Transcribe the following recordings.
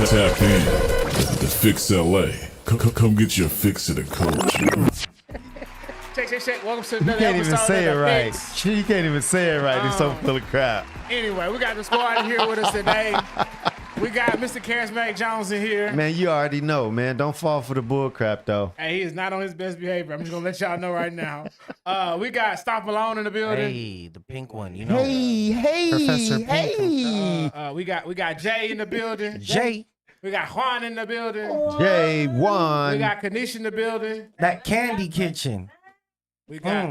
Tap in to Fix LA. Come get your fix of the coach. Check. Welcome to You another can't even episode say it of The right. Fix. You can't even say it right. He's so full of crap. Anyway, we got the squad here with us today. We got Mr. Charismatic Jones in here. Man, you already know, man. Don't fall for the bull crap, though. Hey, he is not on his best behavior. I'm just gonna let y'all know right now. We got Stophe Malone in the building. Hey, the pink one, you know. Hey, Professor Pink. We got Jay in the building. Jay, We got Juan in the building. Jay, We Juan. got Kenisha in the building. that candy kitchen. We got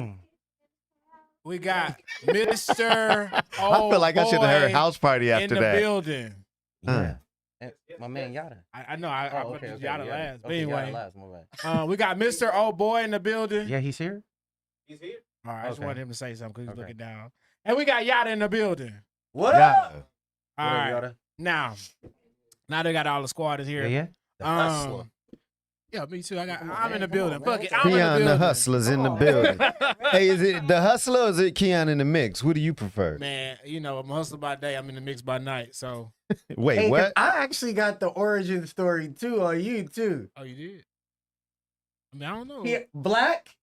Mr. I feel like I should have heard house party in after the that. building. Yeah. My man Yada. I know. I put okay, y'all yeah. last. But Okay, anyway, Yada last, my bad. we got Mr. OhBoy in the building. Yeah, he's here. All right, I just Okay. wanted him to say something because he's Okay. looking down. And we got Yada in the building. What Yeah. All What up, right, Yada? now they got all the squad is here. Yeah. The hustler. Yeah, me too. I'm in the Come building. on, Fuck man. it, I'm in the Keon building. the Hustler's in the building. Hey, is it the Hustler or is it Keon in the mix? What do you prefer? Man, you know, I'm a hustler by day. I'm in the mix by night. So, Wait, Hey, what? I actually got the origin story too on you too. oh, you did? I mean, I don't know. Black.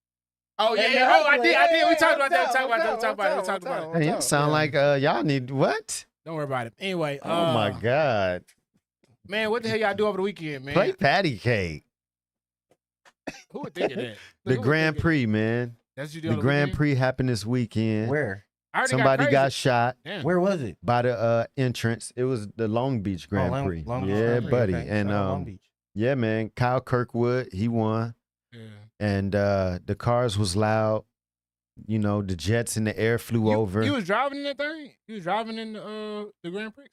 Oh, yeah. Hey, Oh, I did. yeah, We talked about that. tell, We talked about it. Hey, y'all sound like y'all need what? Don't worry about it. Anyway. Oh my God. Man, what the hell y'all do over the weekend, man? Play patty cake. Who would think of that? The Who would Grand think of Prix, man. That's what you do The on Grand weekend? Prix happened this weekend. Where? I heard it Somebody got crazy. shot Damn. Where was it? by the entrance. It was the Long Beach Grand Prix. Long Beach Yeah, Grand Prix, buddy. okay. And Shout out Long Beach. yeah, man. Kyle Kirkwood, he won. Yeah. And the cars was loud. You know, the jets in the air flew over. You was driving in that thing? You was driving in the Grand Prix?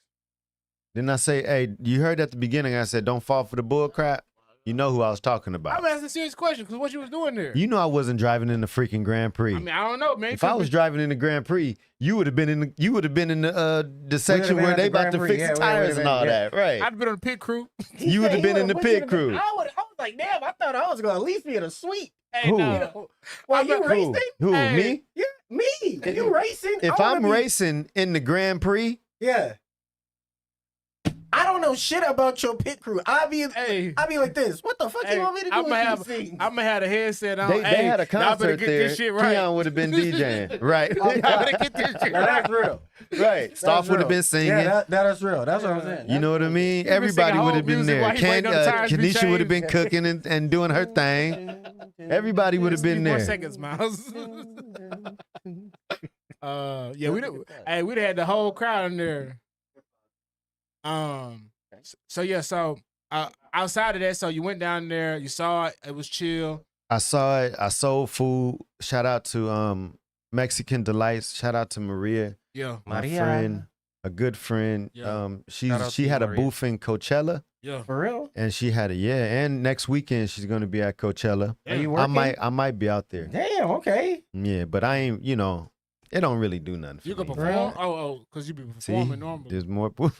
Then I say, hey, you heard at the beginning I said, don't fall for the bull crap. You know who I was talking about. I'm asking a serious question because what you was doing there. You know I wasn't driving in the freaking Grand Prix. I mean, I don't know, man. If I was driving in the Grand Prix, you would have been in the section been where at they the about Grand to Prix. fix Yeah, the we tires would've and been, all yeah. that, right? I'd been on the pit crew. You would have been in the pit crew. I was like, damn, I thought I was gonna at least be in a suite. Hey, Who? no. While I'm you not- racing? Who, Hey. me? Yeah, me. If you racing? If I wanna I'm be- racing in the Grand Prix, yeah. I don't know shit about your pit crew. I be like this. What the fuck Hey, you want me to do I'm with gonna these things? I'm gonna have a headset on. they Hey, had a y'all better concert get there. this shit right. Keon would have been DJing, right? Y'all better get this shit Now, right. that's real. Right. Stophe would have been singing. Yeah, that is real. That's what I'm saying. You know what I mean? been Everybody singing would have whole been music there. while he waiting on the tires to be Kenisha would have been changed. cooking and doing her thing. Everybody would have been 3 more there. seconds, Miles. Yeah, we'd have had the whole crowd in there. So outside of that, so you went down there, you saw it, it was chill. I saw it. I sold food. Shout out to Mexican Delights. Shout out to Maria, Yeah, my Maria. friend, a good friend. Yeah. Shout out She to had a Maria. booth in Coachella, yeah. For real? and she had and next weekend she's gonna be at Coachella. Are you I working? might be out there. Damn, okay. Yeah, but I ain't. You know, it don't really do nothing for You can me. perform. Oh, because you be See, performing normally. there's more. booth.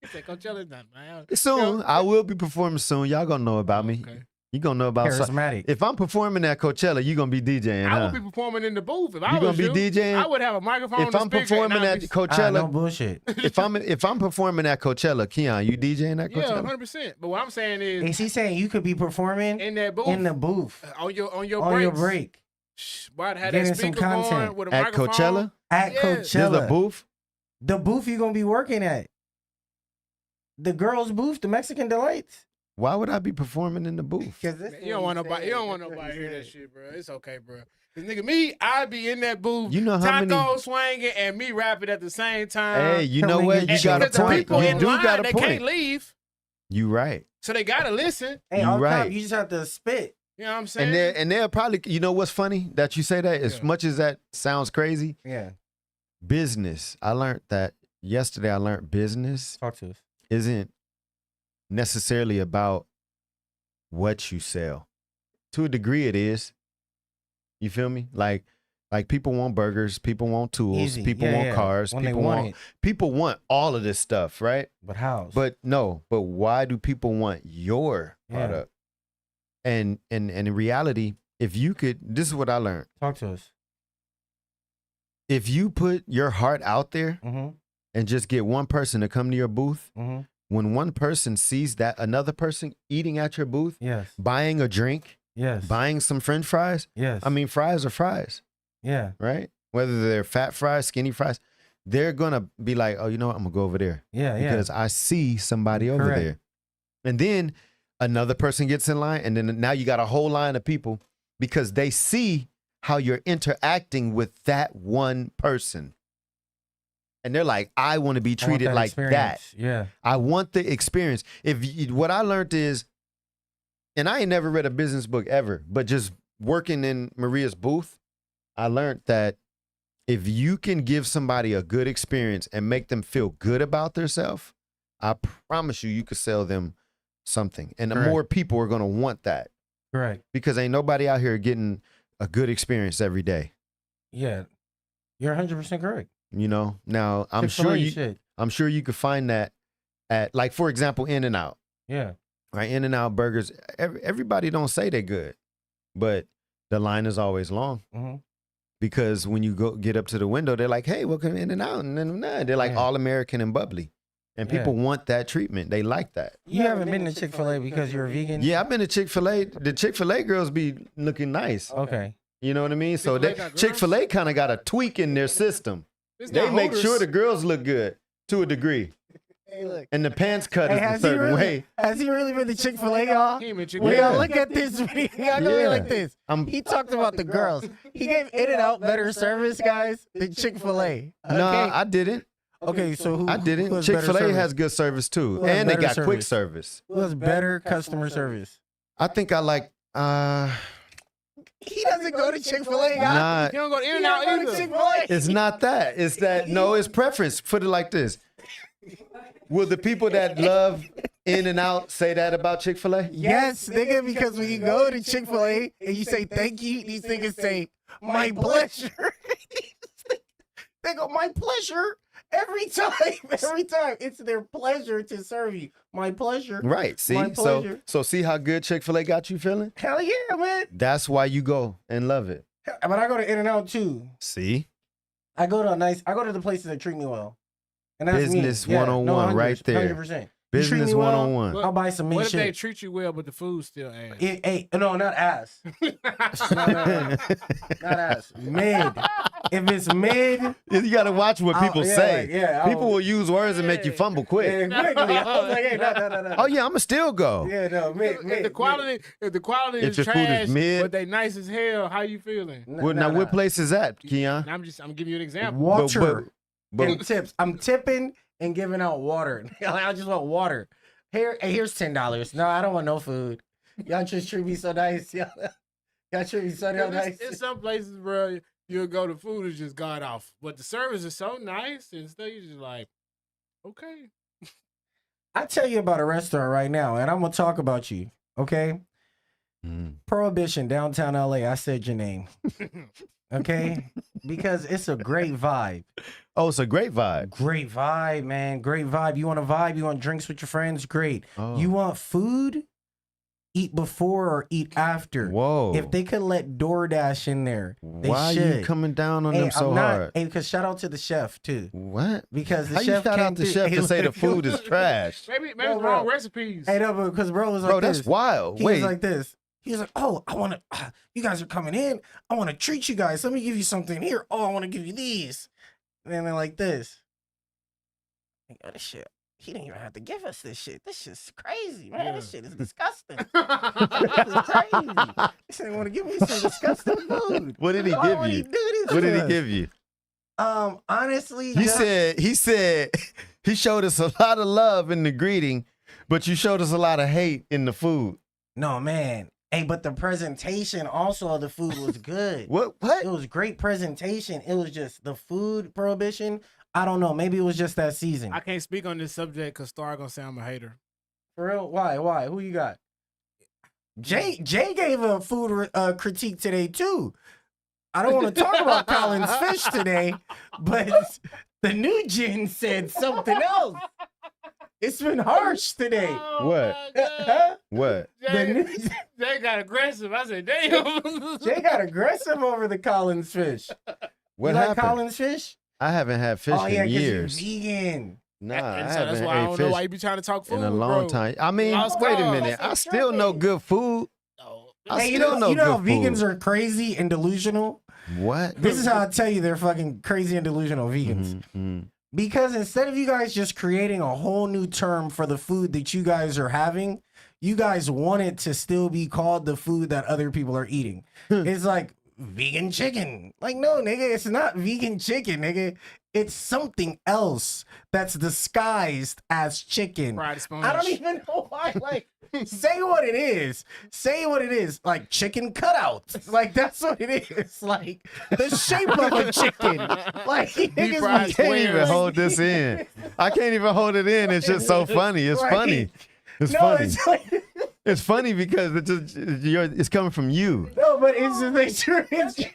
You say Coachella's not, man. Soon, I will be performing soon. Y'all gonna know about me. Okay. You gonna know about. Charismatic. If I'm performing at Coachella, you gonna be DJing, I huh? would be performing in the booth if I You was gonna be you. DJing? I would have a microphone. If and a I'm speaker, and performing I'd at be- Coachella, no bullshit. if I'm performing at Coachella, Keon, you DJing at Yeah, Coachella? 100%. But what I'm saying is, Is he saying you could be performing in that booth, in the booth on your on breaks, your break Shh, boy, I'd have Getting that some speaker going content. with a At microphone. Coachella, at Yeah. there's Coachella? a booth. The booth you gonna be working at? The girls' booth, the Mexican Delights. Why would I be performing in the booth? Because You don't want nobody. You don't want nobody to hear that shit, bro. It's okay, bro. Cause nigga, me, I be in that booth, You know how taco many? swinging and me rapping at the same time. Hey, you know Tell me what? you You and got a because the point. people You in do line, got a they point. can't leave, You right. so they gotta listen. Hey, You all the time, right. you just have to spit. You know what I'm saying? And they'll probably. You know what's funny that you say that? As Yeah. much as that sounds crazy, Yeah. business. I learned that yesterday. I learned business Talk to us. isn't necessarily about what you sell. To a degree, it is. You feel me? Like people want burgers, people want tools, Easy. people Yeah, want yeah. cars, When they people want want it. people want all of this stuff, right? But how? But why do people want your Yeah. product? And in reality, if you could, this is what I learned. talk to us. If you put your heart out there Mm-hmm. and just get one person to come to your booth, Mm-hmm. when one person sees that another person eating at your booth, Yes. buying a drink, Yes. buying some French fries. Yes. I mean, fries are fries, Yeah. right? Whether they're fat fries, skinny fries, they're gonna be like, oh, you know what? I'm gonna go over there Yeah. Yeah. because I see somebody over Correct. there. And then another person gets in line, and then now you got a whole line of people because they see how you're interacting with that one person. And they're like, I want to be I want treated that like that. experience. Yeah. I want the experience. What I learned is, and I ain't never read a business book ever, but just working in Maria's booth, I learned that if you can give somebody a good experience and make them feel good about themselves, I promise you could sell them something. And the Correct. more people are going to want that Correct. because ain't nobody out here getting a good experience every day. Yeah. You're 100% correct. You know, now I'm Chick-fil-A sure shit. you could find that at, like, for example, In-N-Out. Yeah. Right, In-N-Out burgers. Everybody don't say they're good, but the line is always long Mm-hmm. because when you get up to the window, they're like, "Hey, welcome to In-N-Out," and then they're like Yeah. all American and bubbly, and Yeah. people want that treatment. They like that. You haven't been to Chick-fil-A because you're a vegan? Yeah, I've been to Chick-fil-A. The Chick-fil-A girls be looking nice. Okay. You know what I mean? So Chick-fil-A got girls? Chick-fil-A kind of got a tweak in their system. It's They not make Hooters. sure the girls look good to a degree, Hey, look. and the pants cut Hey, is a has he certain really, way. has he really been to Chick-fil-A, y'all? He ain't been When Chick-fil-A. y'all Yeah. look at this video, y'all gonna be Yeah. like this. He talked about the girls. He gave In-N-Out better service, guys, than Chick-fil-A. Okay? No, I didn't. Okay, so who? I Who didn't. has better Chick-fil-A service? has good service too, Who has and they better got quick service? service. Who has better customer service? I think I like. He doesn't go to Chick-fil-A, guys. Nah, He don't go to He In-N-Out don't go to either. Chick-fil-A. it's not that. It's that. No, it's preference. Put it like this. Will the people that love In-N-Out say that about Chick-fil-A? Yes, nigga, because when you go to Chick-fil-A and you say thank you, these niggas say, my pleasure. They go, my pleasure. Every time. Every time. It's their pleasure to serve you. My pleasure. Right. See. My So pleasure. see how good Chick-fil-A got you feeling? Hell yeah, man. That's why you go and love it. But I go to In-N-Out too. See. I go to the places that treat me well. And that's Business me. Yeah, 101 right there. 100%. Business me well, 101. I'll buy some meat What if they shit. treat you well, but the food's still ass? Hey, no, not ass. No. Not ass. Mid. If it's mid, You got to watch what people yeah, say. like, yeah, People will use words and make you fumble quick. yeah, quickly. I was like, hey, no. Oh yeah, I'ma still go. Yeah, no, mid. If the quality If is your food trash, is mid- but they nice as hell, how you feeling? What place is that, Keon? And I'm giving you an example. Water But and tips. I'm tipping and giving out water. I just want water. Here's $10. No, I don't want no food. Y'all just treat me so nice. Y'all treat me so damn nice. In some places, bro, you'll go to food is just god off, but the service is so nice and stuff. You're just like, okay. I tell you about a restaurant right now, and I'm gonna talk about you. Okay. Prohibition, downtown LA. I said your name. Okay, because it's a great vibe. Oh, it's a great vibe. Great vibe, man. Great vibe. You want a vibe? You want drinks with your friends? Great. Oh. You want food? Eat before or eat after. Whoa. If they could let DoorDash in there, they Why should. are you coming down on them so I'm not, hard? Hey, because shout out to the chef too. What? Because the How you chef shout came out the through- chef Hey, to say the look, food is trash? Maybe No, it's bro. wrong recipes. Hey, no, because bro was like Bro, this. that's wild. He Wait. was like this. He was like, oh, I want to, you guys are coming in. I want to treat you guys. Let me give you something here. Oh, I want to give you these. And then they're like this. Oh, this shit. He didn't even have to give us this shit. This shit's crazy, man. Yeah. This shit is disgusting. This is crazy. This ain't want to give me some disgusting food. What did he Why give would he you? do this What to did he us? give you? Honestly, He said he showed us a lot of love in the greeting, but you showed us a lot of hate in the food. no, man. Hey, but the presentation also of the food was good. What? It was great presentation. It was just the food prohibition. I don't know. Maybe it was just that season. I can't speak on this subject because Starr gonna say I'm a hater. For real? Why? Who you got? Jay gave a food critique today too. I don't want to talk about Colin's fish today, but the new gen said something else. It's been harsh today. Oh What? my God. What? The Jay, new, Jay got aggressive. I said, damn. Jay got aggressive over the Colin's fish. What you happened? like Colin's fish? I haven't had fish Oh yeah, in 'cause years. you're vegan. Nah, And I so that's haven't why I ate don't know fish why you be trying to talk food in a long bro. time. I mean, Lost wait a cause. minute. I still know good food. Oh, I Hey, still know you know how good vegans food. are crazy and delusional? What? This is how I tell you they're fucking crazy and delusional vegans. Mhm. Because instead of you guys just creating a whole new term for the food that you guys are having, you guys want it to still be called the food that other people are eating. It's like vegan chicken. Like, no, nigga, it's not vegan chicken, nigga. It's something else that's disguised as chicken. fried sponge. I don't even know why. Like, say what it is. Say what it is. Like chicken cutouts. Like that's what it is. Like the shape of a chicken. Like niggas fried be- Can't even hold this in. I can't even hold it in. It's just so funny. It's Right. funny. It's No, funny. it's like, It's funny because it's coming from you. no, but it's just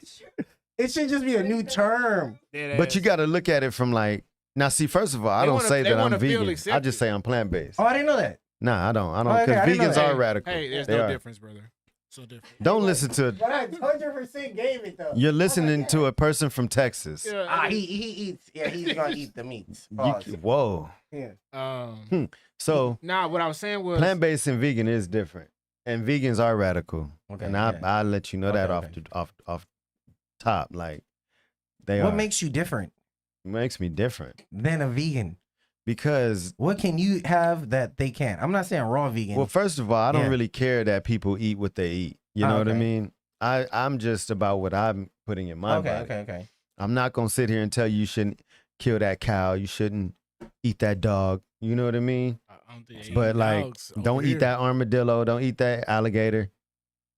it should just be a new term. But you got to look at it from like, now see, first of all, I don't say they that I'm wanna feel vegan. I accepted. just say I'm plant-based. Oh, I didn't know that. Nah, I don't. Oh, okay, Because I didn't know vegans that. are radical. Hey, there's They no are. difference, brother. So different. Don't listen to, But I 100% gave it though. you're listening to a person from Texas. Yeah, He eats. Yeah, he's gonna eat the meats. You- Pause. whoa. Yeah. So Nah, what I was saying was plant-based and vegan is different. And vegans are radical. Okay, And yeah. I'll let you know that Okay, off top. Like, they What are. makes you different Makes me different. than a vegan? Because, What can you have that they can't? I'm not saying raw vegan. well, first of all, I don't Yeah. really care that people eat what they eat. You Oh, know what I okay. mean? I'm just about what I'm putting in my okay, body. okay. I'm not gonna sit here and tell you shouldn't kill that cow. You shouldn't eat that dog. You know what I mean? I don't think they But eat like, dogs over don't eat here. that armadillo. Don't eat that alligator.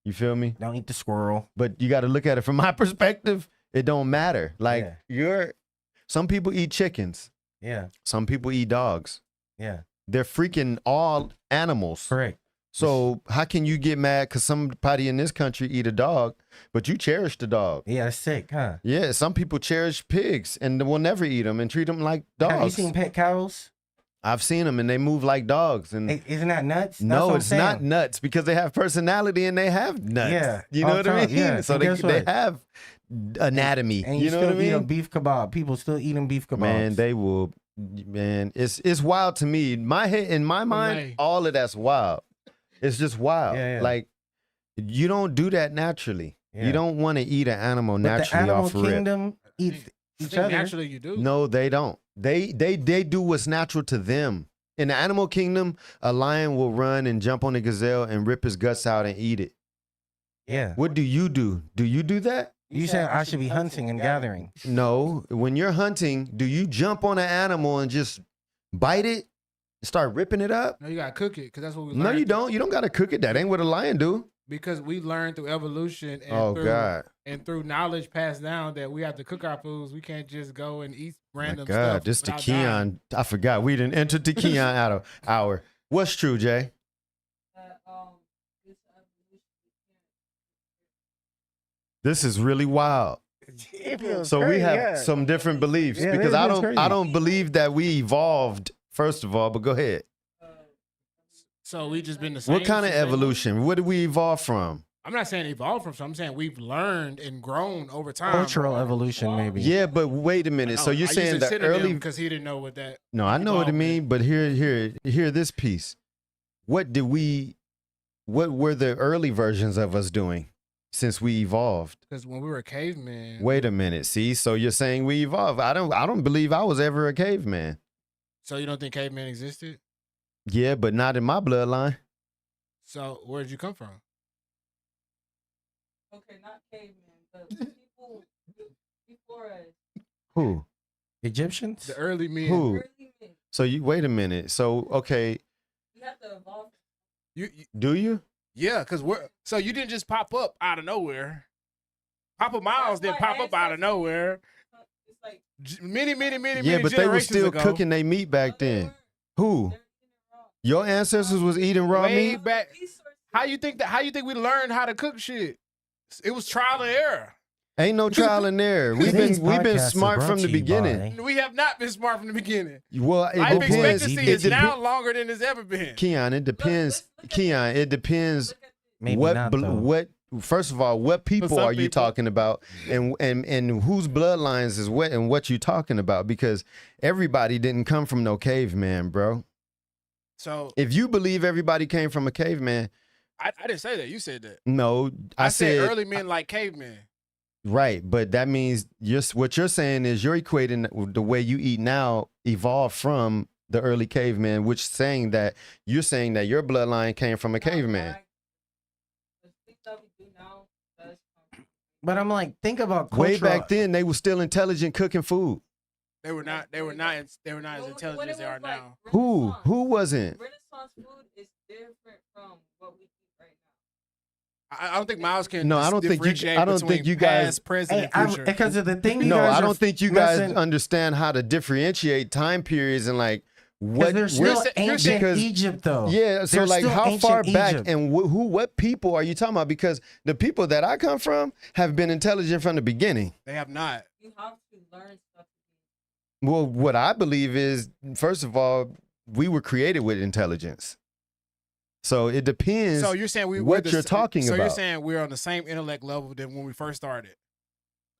You feel me? Don't eat the squirrel. But you got to look at it from my perspective. It don't matter. Like Yeah. some people eat chickens. Yeah, Some people eat dogs. yeah, They're freaking all animals. correct. So how can you get mad because somebody in this country eat a dog, but you cherish the dog? Yeah, it's sick, huh? Yeah, some people cherish pigs and will never eat them and treat them like dogs. Have you seen pet cows? I've seen them and they move like dogs. And Isn't that nuts? That's no, what I'm it's not saying. nuts because they have personality and they have nuts. Yeah, You know all what the I time, mean? yeah. So And they guess what? have anatomy. And you know still what I eat a mean? beef kebab. People still eating beef kebabs. Man, they will. Man, it's wild to me. In my mind, Hey. all of that's wild. It's just wild. Yeah, yeah. Like you don't do that naturally. Yeah. You don't want to eat an animal But the naturally animal off rip. kingdom eats I each think other. naturally you do. No, they don't. They do what's natural to them. In the animal kingdom, a lion will run and jump on a gazelle and rip his guts out and eat it. Yeah. What do you do? Do you do that? You said I should be hunting and gathering. No. When you're hunting, do you jump on an animal and just bite it? Start ripping it up? No, you gotta cook it because that's what we learned. No, you don't. You don't got to cook it. That ain't what a lion do. Because we learned through evolution and Oh, through God. and through knowledge passed down that we have to cook our foods. We can't just go and eat My random God, stuff. this the without dying. Keon. I forgot. We didn't enter the Keon out of hour. What's true, Jay? This is really wild. So we have some different beliefs Yeah, because it I is crazy. don't believe that we evolved first of all, but go ahead. So we just been the same. What kind of since day one? evolution? What did we evolve from? I'm not saying evolved from something. I'm saying we've learned and grown over time. Cultural evolution, maybe. Yeah, but wait a minute. So you're saying the early because he didn't know what that. No, I know what I evolved mean, but hear this piece. What were the early versions of us doing since we evolved? Because when we were cavemen. Wait a minute. See, so you're saying we evolved. I don't believe I was ever a caveman. So you don't think cavemen existed? Yeah, but not in my bloodline. So where did you come from? Okay, not cavemen, but people before us. Who? Egyptians? The early men. Who? Early men. So you wait a minute. So okay, We have to evolve. You do you? yeah, because we're so you didn't just pop up out of nowhere. Papa Miles That's didn't why pop up out of ancestors- nowhere. It's like Many Yeah, but they were generations still ago. cooking their meat back then. Who? they're eating it raw. Your ancestors was eating raw Way meat? back. Resources. How you think we learned how to cook shit? It was trial and error. Ain't no trial and error. We've Today's been podcast is smart from brought the to you beginning. by- We have not been smart from the beginning. Well, it Life depends. expectancy It is now dep- longer than it's ever been. Keon, it depends. Look at Keon, it depends Look at Maybe what not, bel- though. what first of all, what people some are you people. talking about, and whose bloodlines is what, and what you talking about? Because everybody didn't come from no caveman, bro. So If you believe everybody came from a caveman, I didn't say that. You said that. no, I I said said early men like cavemen. right, but that means what you're saying is you're equating the way you eat now evolved from the early caveman, which saying that you're saying that your bloodline came from a caveman. The things that we do now does come. But I'm like, think about Way cultural. back then, they were still intelligent cooking food. They were not as intelligent as they are now. Who wasn't? Renaissance food is different from what we eat right now. I don't think Miles can. No, I don't think you- differentiate I don't think between you guys- past, present, Hey, and future. because of the thing. You No, guys I are don't think you guys messing- understand how to differentiate time periods and like 'cause what. there's where- still ancient because- Egypt though. Yeah, so There's like still how ancient far back Egypt. and what people are you talking about? Because the people that I come from have been intelligent from the beginning. They have not. You have to learn stuff. Well, what I believe is, first of all, we were created with intelligence. So it depends. So you're saying we're what the you're s- talking So you're about. saying we're on the same intellect level than when we first started.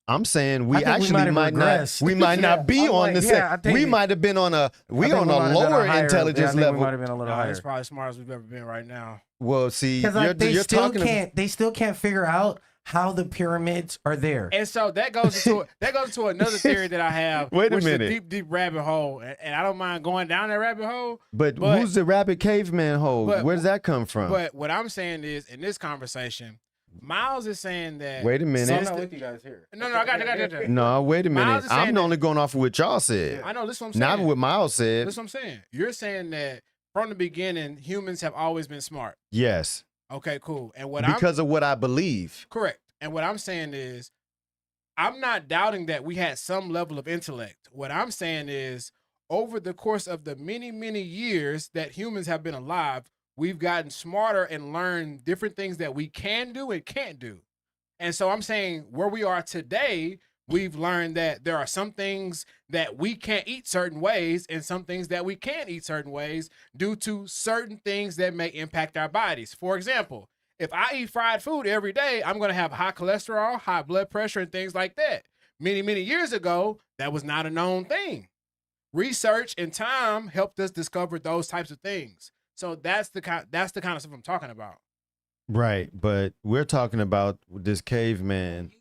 I'm saying I we think we actually might have might not. regressed. We might Yeah, not be I'm on like, the yeah, I same. think We we- might have been on a. I We think on we a might have been lower higher- intelligence yeah, I think we level. might have been a little Nah, higher. it's probably as smart as we've ever been right now. Well, see, Because you're, like they you're still talking. can't. They still can't figure out how the pyramids are there. And so that goes into another theory that I have. Wait a which minute. Is a deep rabbit hole, and I don't mind going down that rabbit hole. But But- who's the rabbit caveman hole? but- Where does that come from? But what I'm saying is, in this conversation, Miles is saying that. Wait a minute. since I'm not the- with you guys here. No, I got you. No, wait a Miles minute. is saying I'm that- only going off of what y'all said, I know this is what I'm saying. not what Miles said. This is what I'm saying. You're saying that from the beginning, humans have always been smart. Yes, Okay, cool. And what because of what I believe. correct. And what I'm saying is, I'm not doubting that we had some level of intellect. What I'm saying is, over the course of the many, many years that humans have been alive, we've gotten smarter and learned different things that we can do and can't do. And so I'm saying where we are today, we've learned that there are some things that we can't eat certain ways and some things that we can eat certain ways due to certain things that may impact our bodies. For example, if I eat fried food every day, I'm going to have high cholesterol, high blood pressure, and things like that. Many, many years ago, that was not a known thing. Research and time helped us discover those types of things. So that's the kind of stuff I'm talking about. Right, but we're talking about this caveman.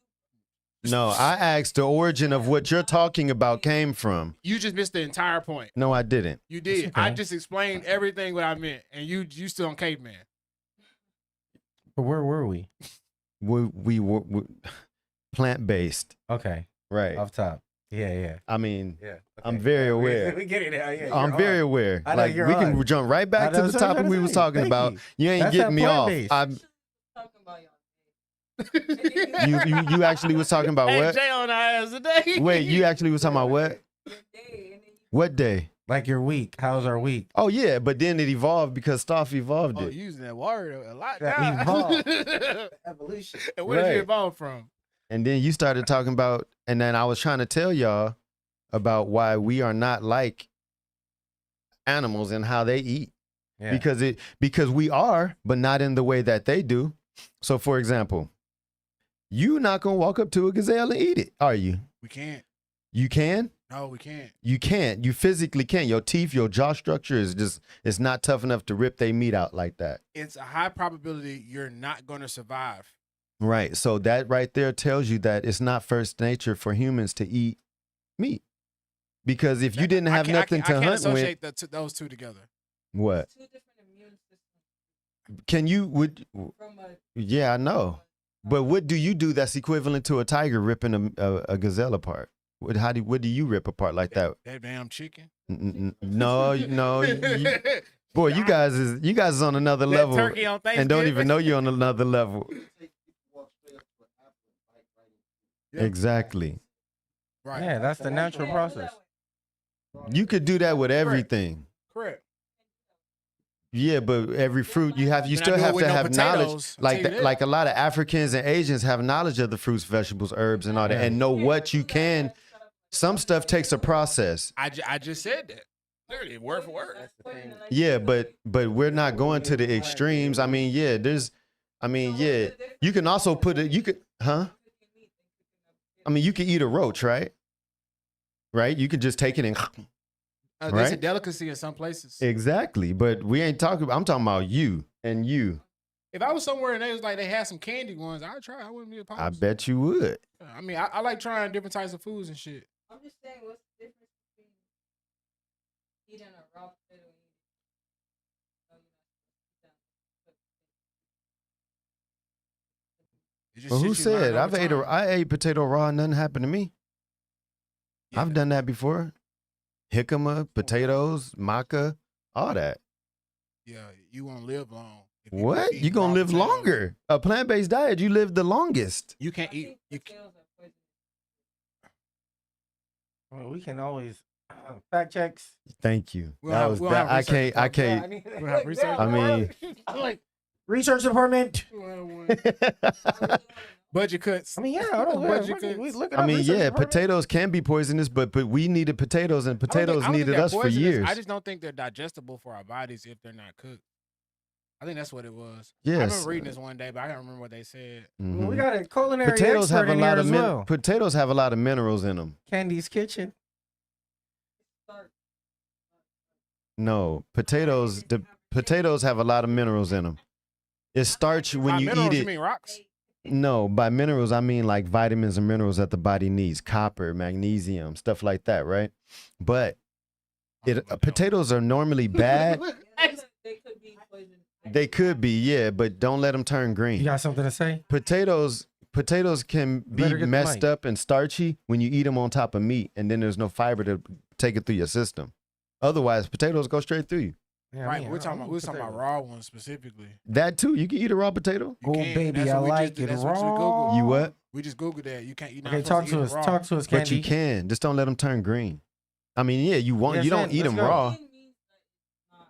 No, I asked the origin of what you're talking about came from. You just missed the entire point. No, I didn't. You did. okay. I just explained everything what I meant, and you still on caveman. But where were we? We were plant based. Okay, Right. off top. Yeah. I mean, Yeah. I'm very aware. We get it now. Yeah, I'm very aware. I know Like you're we can on. jump right back I to know, the that's what I'm topic trying we to was say. talking Thank about. you. You ain't That's getting that me off. plant-based. I'm Talking about y'all. you actually was talking about Hey, what? Jay on our ass today. Wait, you actually was talking about what? Your day, and then you What day? Like your week. How's our week? Oh yeah, but then it evolved because Stophe evolved Oh, it. you using that word a lot That now. evolved. Evolution. And where did Right. you evolve from? And then you started talking about, and then I was trying to tell y'all about why we are not like animals and how they eat. Yeah. Because we are, but not in the way that they do. So for example, you not gonna walk up to a gazelle and eat it, are you? We can't. You can? No, we can't. You can't. You physically can't. Your teeth, your jaw structure is just, it's not tough enough to rip their meat out like that. It's a high probability you're not going to survive. Right. So that right there tells you that it's not first nature for humans to eat meat. Because if you didn't have nothing I to can't hunt with, associate those two together. what? two different immune systems Can you, from a yeah, I know. But what do you do that's equivalent to a tiger ripping a gazelle apart? What do you rip apart like that? That damn chicken. No, boy, you guys is on another That level turkey on Thanksgiving. and don't even know you're on another level. Yeah. Exactly. Right. Yeah, that's the natural process. You could do that with everything. Correct. Yeah, but every fruit you Then still I do it have with to no have knowledge. potatoes, I'll tell you that. Like a lot of Africans and Asians have knowledge of the fruits, vegetables, herbs, and all that, and know what you can. Some stuff takes a process. I just said that. Literally, word for word. Yeah, but we're not going to the extremes. I mean, yeah, I mean, yeah. You can also put it. You could, huh? I mean, you can eat a roach, right? Right? You could just take it and. There's a Right? delicacy in some places. Exactly, but we ain't talking. I'm talking about you and you. If I was somewhere and they was like they had some candy ones, I'd try. I wouldn't be opposed. I bet you would. I mean, I like trying different types of foods and shit. I'm just saying, what's the difference between eating a raw potato and It's just Well, who shit you learn said over time. I ate potato raw and nothing happened to me? Yeah. I've done that before. Jicama, potatoes, maca, all that. Yeah, you won't live long. If you What? eat You gonna raw live potatoes. longer? A plant-based diet, you live the longest. You can't I eat. think You, potatoes are poisonous. Well, we can always fact checks. Thank you. We'll That have- was we'll that. have I research can't. we'll have research. I mean, like Research department. budget cuts. I mean, yeah, I don't Budget know. We cuts. look it I up, mean, research yeah, department. potatoes can be poisonous, but we needed potatoes, and I don't think- potatoes I don't think needed they're us for poisonous. years. I just don't think they're digestible for our bodies if they're not cooked. I think that's what it was. I Yes. remember reading this one day, but I don't remember what they said. Mhm. We got a culinary Potatoes expert have a in lot here of as well. potatoes have a lot of minerals in them. Candy's Kitchen. No, potatoes. The potatoes have a lot of minerals in them. It's starch when By you minerals, eat you it. mean rocks? No, by minerals I mean like vitamins and minerals that the body needs, copper, magnesium, stuff like that, right? But potatoes are normally bad. They could be poisonous. They could be, yeah, but don't let them turn You green. got something to say? Potatoes can be Better get the messed mic. up and starchy when you eat them on top of meat, and then there's no fiber to take it through your system. Otherwise, potatoes go straight through you. Yeah, Right, man, we're I talking about potatoes. raw ones specifically. That too, you can eat a raw potato. You Oh, can. baby, That's I what we like just- it that's what you raw. Googled. You what? We just googled that. You can't. You're not Okay, supposed talk to eat us. it raw. Talk to us, But Candy. you can. Just don't let them turn green. I mean, yeah, you Yes, don't yes, eat let's them go. raw. Green means that it's not.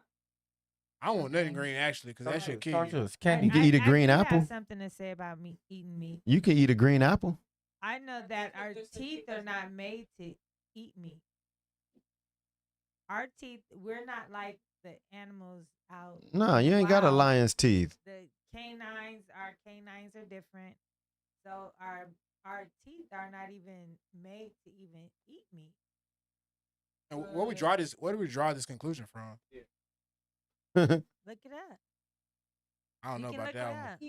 I don't want nothing green actually, because that shit kill Talk to you. us, Candy. You can eat a green I apple. have something to say about me eating meat. You can eat a green apple. I know that our teeth are not made to eat meat. Our teeth, we're not like the animals out. No, you ain't got a wild. lion's teeth. The our canines are different. So our teeth are not even made to even eat meat. And where we draw this? Where do we draw this conclusion from? Look it up. I don't You know can about look that it one. up.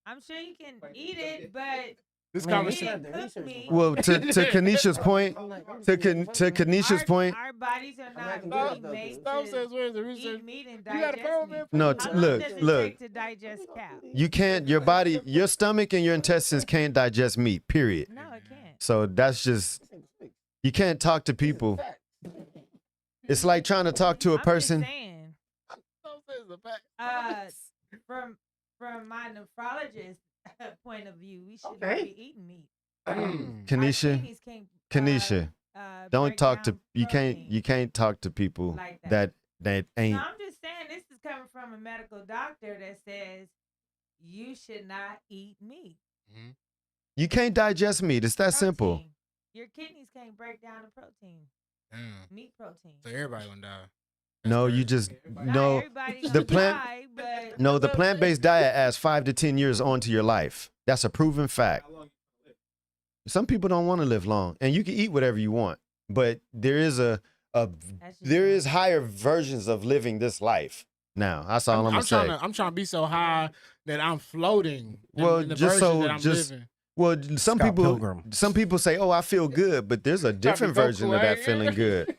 I'm sure you can eat it, but This Man, conversation. cook meat. Well, to Kenisha's point, to Kenisha's point, Our bodies are not Stophe- really made Stophe says, to "Where's the research?" eat meat and You got a digest phone, meat. man? No, How long look, does it look. take to digest cow? you can't. Your body, your stomach, and your intestines can't digest meat. Period. No, it can't. So that's just you can't talk to people. It's like trying to talk to a I'm just person. saying, from my nephrologist point of view, we should not Okay. be eating meat. Kenisha, Our kidneys can't, Kenisha, don't break talk to down you. Can't protein you can't talk to people like that ain't. No, I'm just saying this is coming from a medical doctor that says you should not eat meat. You can't digest meat. It's that simple. Protein. Your kidneys can't break down the protein, meat protein. So everybody gonna die. No, you just Not no. everybody the gonna plant- die, but No, the plant-based diet adds 5 to 10 years onto your life. That's a proven fact. Some people don't want to live long, and you can eat whatever you want, but there is there is higher versions of living this life. Now, that's all I'm gonna say. I'm trying to be so high that I'm floating. Well, in the just version so- that I'm just- living. Well, some Scott people Pilgrim. some people say, "Oh, I feel good," but there's a different Trying to version go of that Kool-Aid. feeling good.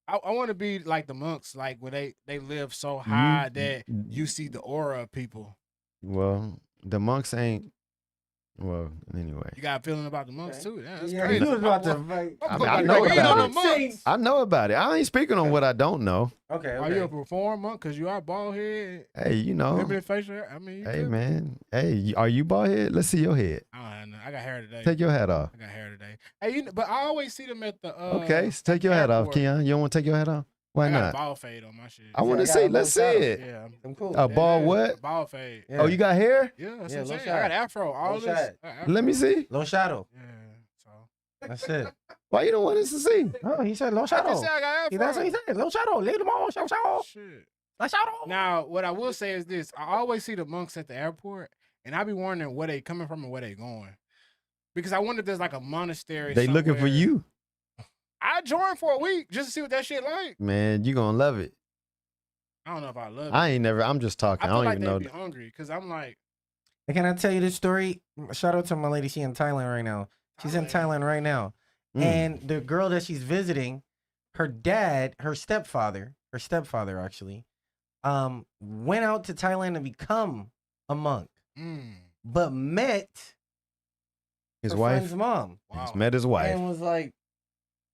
I want to be like the monks, like where they live so high that you see the aura of people. Well, the monks ain't. Well, anyway, You got a feeling about the monks too? Yeah, that's Yeah, crazy. he was about to fight. I mean, I know Like, about you it. know the monks. I know about it. I ain't speaking on what I don't know. Okay, Are you a okay. reform monk? Because you are bald head, Hey, you know. limited facial hair. I mean, you Hey, could be. man. Hey, are you bald head? Let's see your head. I don't know. I got hair today. Take your hat off. I got hair today. Hey, but I always see them at the. Okay, so take your hat off, airport. Keon. You don't want to take your hat off? Why I got a not? bald fade on my shit. I want I to got see. a Let's see little shadow. it. Yeah. I'm cool. A bald what? Bald fade. Yeah. Oh, you got hair? Yeah, that's Yeah, what I'm little saying. I got shot. afro. All Little this. shot. I got afro. Let me see. Low shadow. Yeah. So. That's it. Why you don't want us to see? Oh, he said low I can shadow. say I got afro. That's what he said. Low shadow. Leave them all. Shadow. Shit. Like, shout out. Now, what I will say is this: I always see the monks at the airport, and I be wondering where they coming from and where they going, because I wonder if there's like a monastery. They looking for somewhere. you, I joined for a week just to see what that shit like. man. You gonna love it. I don't know if I love it. I ain't never. I'm just talking. I I feel don't like even they'd know. be hungry because I'm like, And can I tell you this story? Shout out to my lady. She in Thailand right now. She's in Thailand right now. Mm. And the girl that she's visiting, her dad, her stepfather actually, went out to Thailand to become a monk, but met His her wife. friend's mom. wow. He's met his wife. And was like,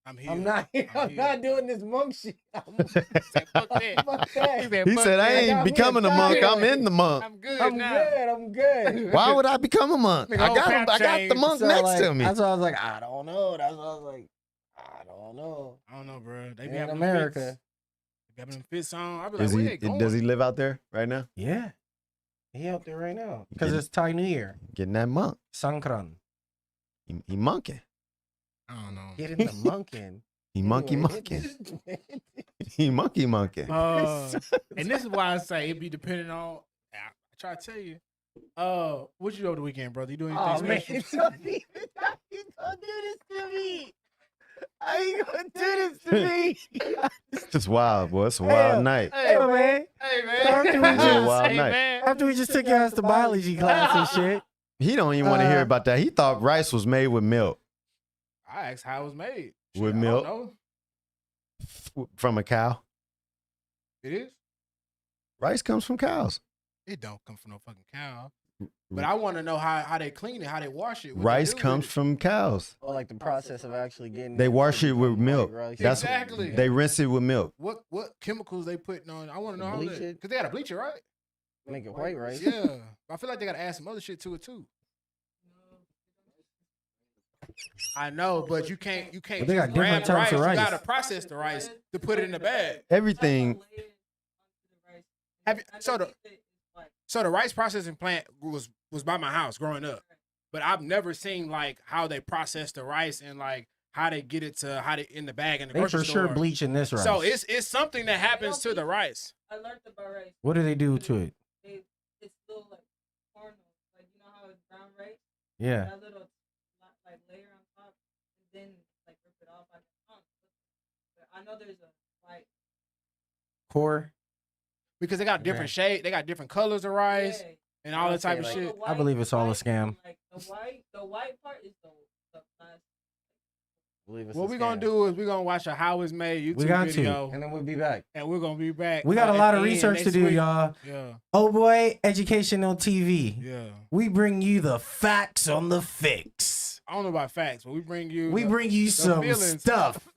I'm here. I'm not here. doing this monk shit. Said, fuck that. Fuck that. He "Fuck said, that. I ain't got me becoming a a monk. diet. I'm in the monk. I'm good I'm now. good. I'm good. Why would I become a monk? Nigga, I whole got pap him. I got the change. monk So, next like, to me. That's why I was like, I don't know. That's why I was like, I don't know. I don't know, bro. They be In having America. Them fits. They be having them fits on. I be like, Is where he? they going? Does he live out there right now? Yeah. He out there right now. Because Getting- it's Thai New Year. Getting that monk. Sankran. He monking. I don't know. Getting the monk in. He monkey monking. He monkey monking. And this is why I say it be depending on. I try to tell you. What you do over the weekend, brother? You doing anything Oh, special? man. Don't do this to me. How you gonna do this to me? It's just wild, boy. It's a wild night. Hey, man. Hey, man. After we It's a just- wild Hey, night. man. After we just took your ass to biology class and shit. He don't even want to hear about that. He thought rice was made with milk. I asked how it was made. Shit, With I don't milk? know. From a cow. It is. Rice comes from cows. It don't come from no fucking cow. But I want to know how they clean it, how they wash it. what they Rice do with comes it. from cows. Or like the process of actually getting. They wash it with milk. That's Exactly. They rinse it with milk. What chemicals they putting on? I want to know how Bleach they, it? because they gotta bleach it, right? Make it white, right? Yeah. I feel like they gotta add some other shit to it too. I know, but you can't But they got just grab different types of rice. rice. You gotta process the rice to put it in the bag. Everything. Have you, so the rice processing plant was by my house growing up, but I've never seen like how they process the rice and like how they get it to how they in the bag in the They grocery for store. sure bleaching this rice. So it's something that happens to the rice. I learned about rice. What do they do to it? It's little like corn, like you know how it's brown rice. Yeah. That little like layer on top, and then like rip it off like a tongue. But I know there's a white. Core. Because they got different shade, they got different colors of rice Yeah. and all that type of like- shit. I believe it's all a scam. Like the white part is the plastic. What we're gonna do is we're gonna watch a How It's Made YouTube We got video, to. And then we'll be back. and we're gonna be back. We got a at lot the of end research to next do, week. y'all. Yeah, Oh boy, Educational TV. yeah. We bring you the facts on the fix. I don't know about facts, but we bring you. We bring you some feelings. stuff.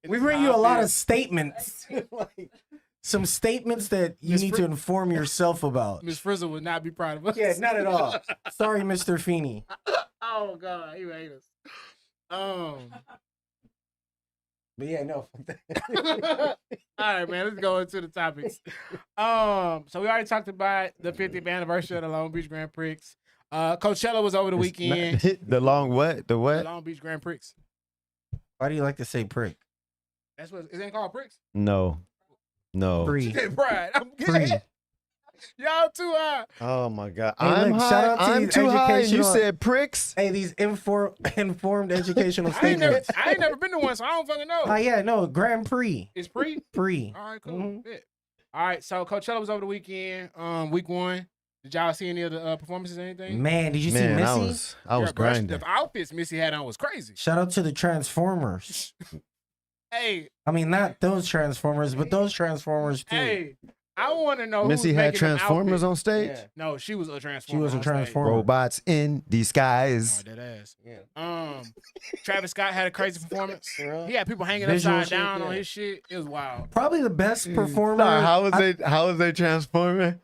We bring you a lot of statements. Like, some statements that you Miss need to inform yourself about. Miss Frizzle would not be proud of us. Yeah, not at all. Sorry, Mr. Feeney. Oh God, he hate us. But yeah, no. All right, man. Let's go into the topics. So we already talked about the 50th anniversary of the Long Beach Grand Prix. Coachella was over the weekend. The long what? The The what? Long Beach Grand Prix. Why do you like to say prick? That's what it ain't called Prix. No. No. Free. Pride. I'm Free. good. Y'all too high. Oh my God. Hey, I'm look, high. shout out to I'm these too high. And you educational- said pricks. Hey, these informed educational I ain't, never, statements. I ain't never been to one, so I don't fucking know. Yeah, no, Grand Prix. It's free. Free. All right, cool. Mhm. Bet. All right, so Coachella was over the weekend. Week one. Did y'all see any of the performances or anything? Man, did you see Man, Missy? I was Yeah, bro, grinding. The outfits Missy had on was crazy. Shout out to the Transformers. Hey, I mean, not those Transformers, but those Transformers too. hey, I want to know who's Missy had making them Transformers on outfits. stage. Yeah. No, she was a transformer. She was a on stage. Transformer. Robots in Oh, disguise. that ass. Yeah. Travis Scott had a crazy performance. Yeah. He had people hanging Visual upside shit, down yeah. on his shit. It was wild. Probably the best performer. How was they transforming?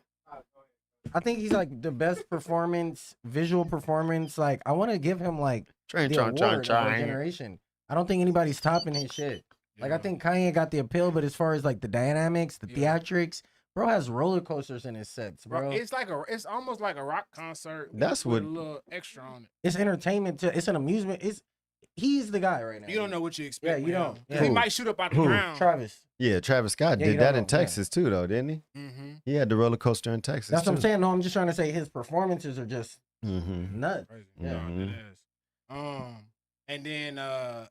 I think he's like the best performance, visual performance. Like, I want to give him like Train, the award of our generation. I don't think anybody's topping his shit. Like, I Yeah. think Kanye got the appeal, but as far as like the dynamics, the Yeah. theatrics, bro has roller coasters in his sets, bro. It's almost like a rock concert. That's with what- a little extra on it. It's entertainment. It's an amusement. he's the guy right now. You don't know what you expect. Yeah, you with don't. him. Yeah. He Who? might shoot up out the Who? ground. Travis. Yeah, Travis Scott Yeah, you did don't that know, in Texas too, though, didn't he? Mm-hmm. He had the roller coaster in Texas. That's what I'm too. saying. No, I'm just trying to say his performances are just Mm-hmm. nuts. Crazy. Yeah. No, it is. And then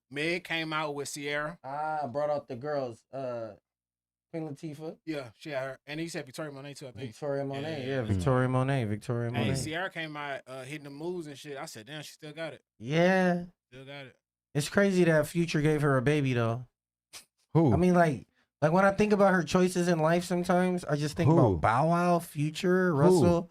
Meg came out with Sierra. I brought out the girls. Queen Latifah. Yeah, she had her. And he said Victoria Monet too, I think. Victoria Monet. Yeah. Yeah, Victoria Monet. Victoria Hey, Monet. Sierra came out hitting the moves and shit. I said, damn, she still got it. Yeah. Still got it. It's crazy that Future gave her a baby though. Who? I mean, like when I think about her choices in life, sometimes I just think Who? about Bow Wow, Future, Russell,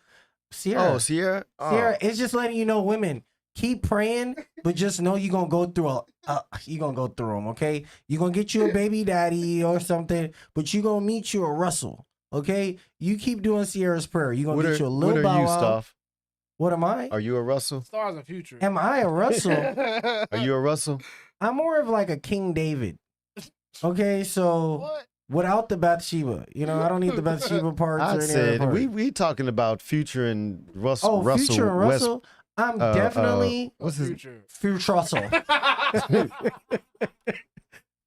Sierra. Oh, Sierra. Oh. Sierra, it's just letting you know, women, keep praying, but just know you're gonna go through them, okay? You're gonna get you a baby daddy or something, but you're gonna meet you a Russell, okay? You keep doing Sierra's prayer. You're gonna What get are, you a little what Bow are you, Wow. Stophe? What am I? Are you a Russell? Stars of Future. Am I a Russell? Are you a Russell? I'm more of like a King David. Okay, so What? without the Bathsheba, I don't need the Bathsheba parts or I any other said part. we talking about Future and Russell. Oh, Russell Future and West- Russell. I'm definitely what's his? Future. Future Russell.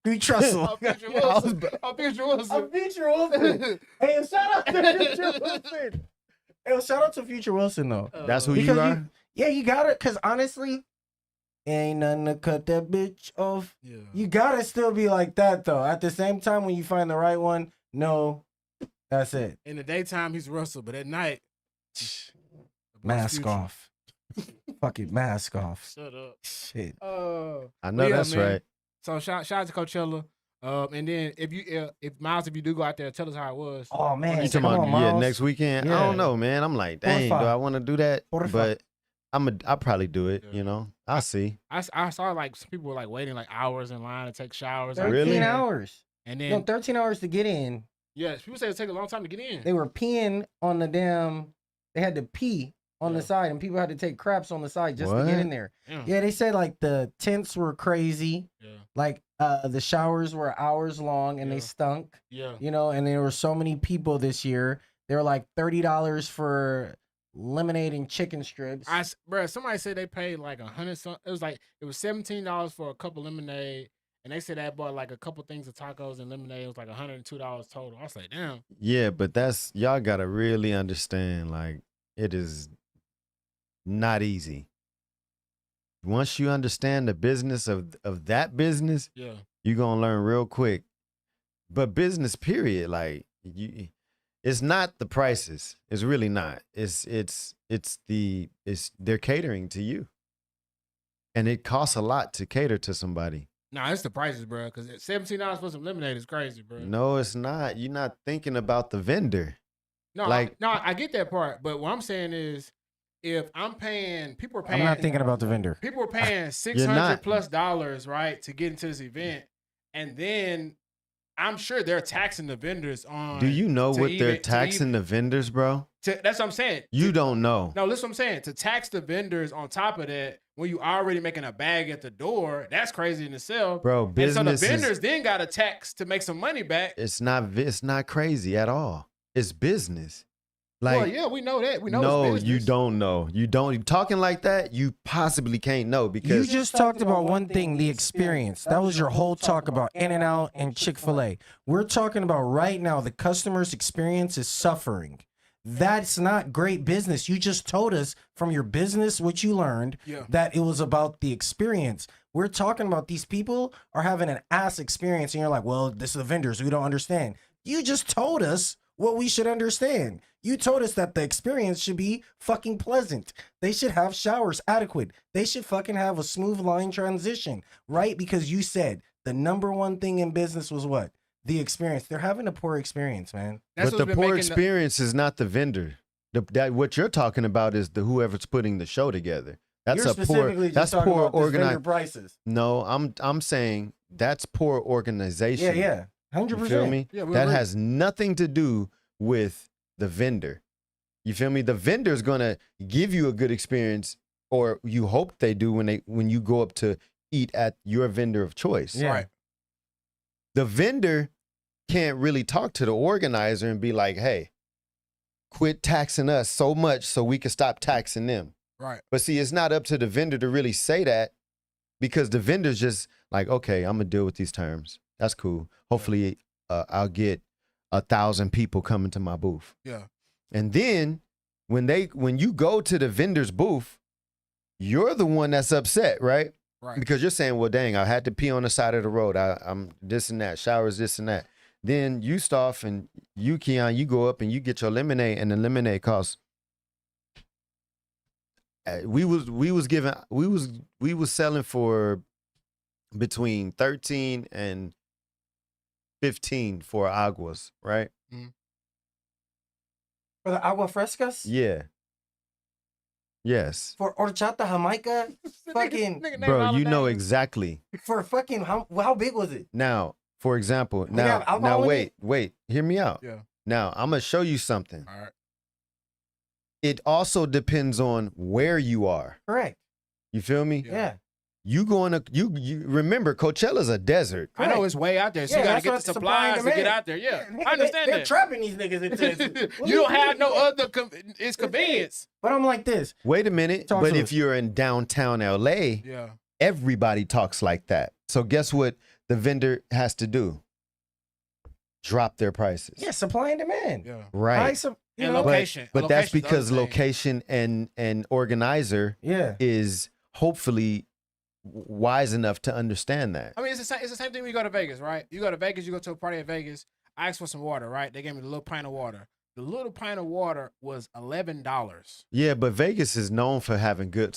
Future Russell. Oh, Future Wilson. Oh, Future Wilson. Future Wilson. Hey, shout out to Future Wilson. Hey, shout out to Future Wilson though. That's who Because you are. Yeah, you got it. Cause honestly, ain't nothing to cut that bitch off. Yeah. You gotta still be like that though. At the same time, when you find the right one, no, that's it. In the daytime, he's Russell, but at night, Mask Future. off. Fucking mask off. Shut up. Shit. I know yeah, that's man. right. So shout out to Coachella. And then if Miles, if you do go out there, tell us how it was. Oh man, You talking come about on, Miles. next weekend? I Yeah. don't know, man. I'm like, dang, do 45. I want to do that? 45. But I'll probably do it. Yeah. I'll see. I saw like some people were like waiting like hours in line to take showers. 13 Really? hours. And No, then 13 hours to get in. yeah, people say it take a long time to get in. They were peeing on the damn. They had to pee on the Yeah. side, and people had to take craps on the side just to What? get in there. Yeah. Yeah, they said like the tents were crazy. Yeah. Like the showers were hours long and Yeah. they stunk. Yeah. And there were so many people this year. They were like $30 for lemonade and chicken strips. Bro, somebody said they paid like $100. It was $17 for a cup of lemonade, and they said they bought like a couple things of tacos and lemonade. It was like $102 total. I was like, damn. Yeah, but y'all gotta really understand. Like, it is not easy. Once you understand the business of that business, Yeah. you're gonna learn real quick. But business, period, like it's not the prices. It's really not. It's they're catering to you. And it costs a lot to cater to somebody. Nah, it's the prices, bro. Because $17 for some lemonade is crazy, bro. No, it's not. You're not thinking about the vendor. No, like- I get that part. But what I'm saying is, if I'm paying, people are paying. I'm not thinking about the vendor. People are paying $600+ right to get into this event, and then I'm sure they're taxing the vendors on. Do you know to what they're even- to taxing the vendors, bro? That's what I'm saying. You don't know. No, listen what I'm saying. To tax the vendors on top of that, when you already making a bag at the door, that's crazy in itself. Bro, And so the business vendors then got to tax to make some money back. it's not crazy at all. It's business. Like, Well, yeah, we know that. We know no, it's you business. don't know. You don't. Talking like that, you possibly can't know You because just talked about one thing, the experience. That was your whole talk about In-N-Out and Chick-fil-A. We're talking about right now, the customer's experience is suffering. That's not great business. You just told us from your business, what you learned, Yeah. that it was about the experience. We're talking about these people are having an ass experience, and you're like, well, this is the vendors. We don't understand. You just told us what we should understand. You told us that the experience should be fucking pleasant. They should have showers adequate. They should fucking have a smooth line transition, right? Because you said the number one thing in business was what? The experience. They're having a poor experience, man. That's but what's the been poor making experience is not the vendor. That what you're talking about is the whoever's putting the show together. That's You're a poor. specifically just That's talking poor about this vendor organized. prices. No, I'm saying that's poor organization. Yeah, 100%. You feel me? Yeah, we that agree. has nothing to do with the vendor. You feel me? The vendor's gonna give you a good experience, or you hope they do when you go up to eat at your vendor of choice. Yeah. Right. The vendor can't really talk to the organizer and be like, hey, quit taxing us so much so we can stop taxing them. Right. But see, it's not up to the vendor to really say that because the vendors just like, okay, I'm gonna deal with these terms. That's cool. Hopefully, I'll get 1,000 people coming to my booth. Yeah. And then when you go to the vendor's booth, you're the one that's upset, right? Right. Because you're saying, well, dang, I had to pee on the side of the road. I'm this and that, showers, this and that. Then you, Stophe, and you, Keon, you go up and you get your lemonade, and the lemonade costs. We was selling for between 13 and 15 for aguas, right? For the agua frescas? Yeah. Yes. For horchata, jamaica? Fucking, Bro, you know exactly. for fucking, how big was it? Now, for example, We have alcohol now in wait, hear me out. Yeah. Now, I'm gonna show you something. All right. It also depends on where you are. Correct. You feel me? Yeah. You going to you remember Coachella's a desert. I know it's way out there, so you gotta get the supplies to get out there. Yeah, I understand They're that. trapping these niggas into You don't have no other. It's convenience. But I'm like this. Wait a minute, Talk but to if us. you're in downtown LA, Yeah. everybody talks like that. So guess what the vendor has to do? Drop their prices. Yeah, supply and demand. Yeah. Right. Price of, you And know, location. But that's Location's the because other thing. location and organizer yeah. is hopefully wise enough to understand that. I mean, it's the same thing when you go to Vegas, right? You go to Vegas, you go to a party at Vegas. I asked for some water, right? They gave me the little pint of water. The little pint of water was $11. Yeah, but Vegas is known for having good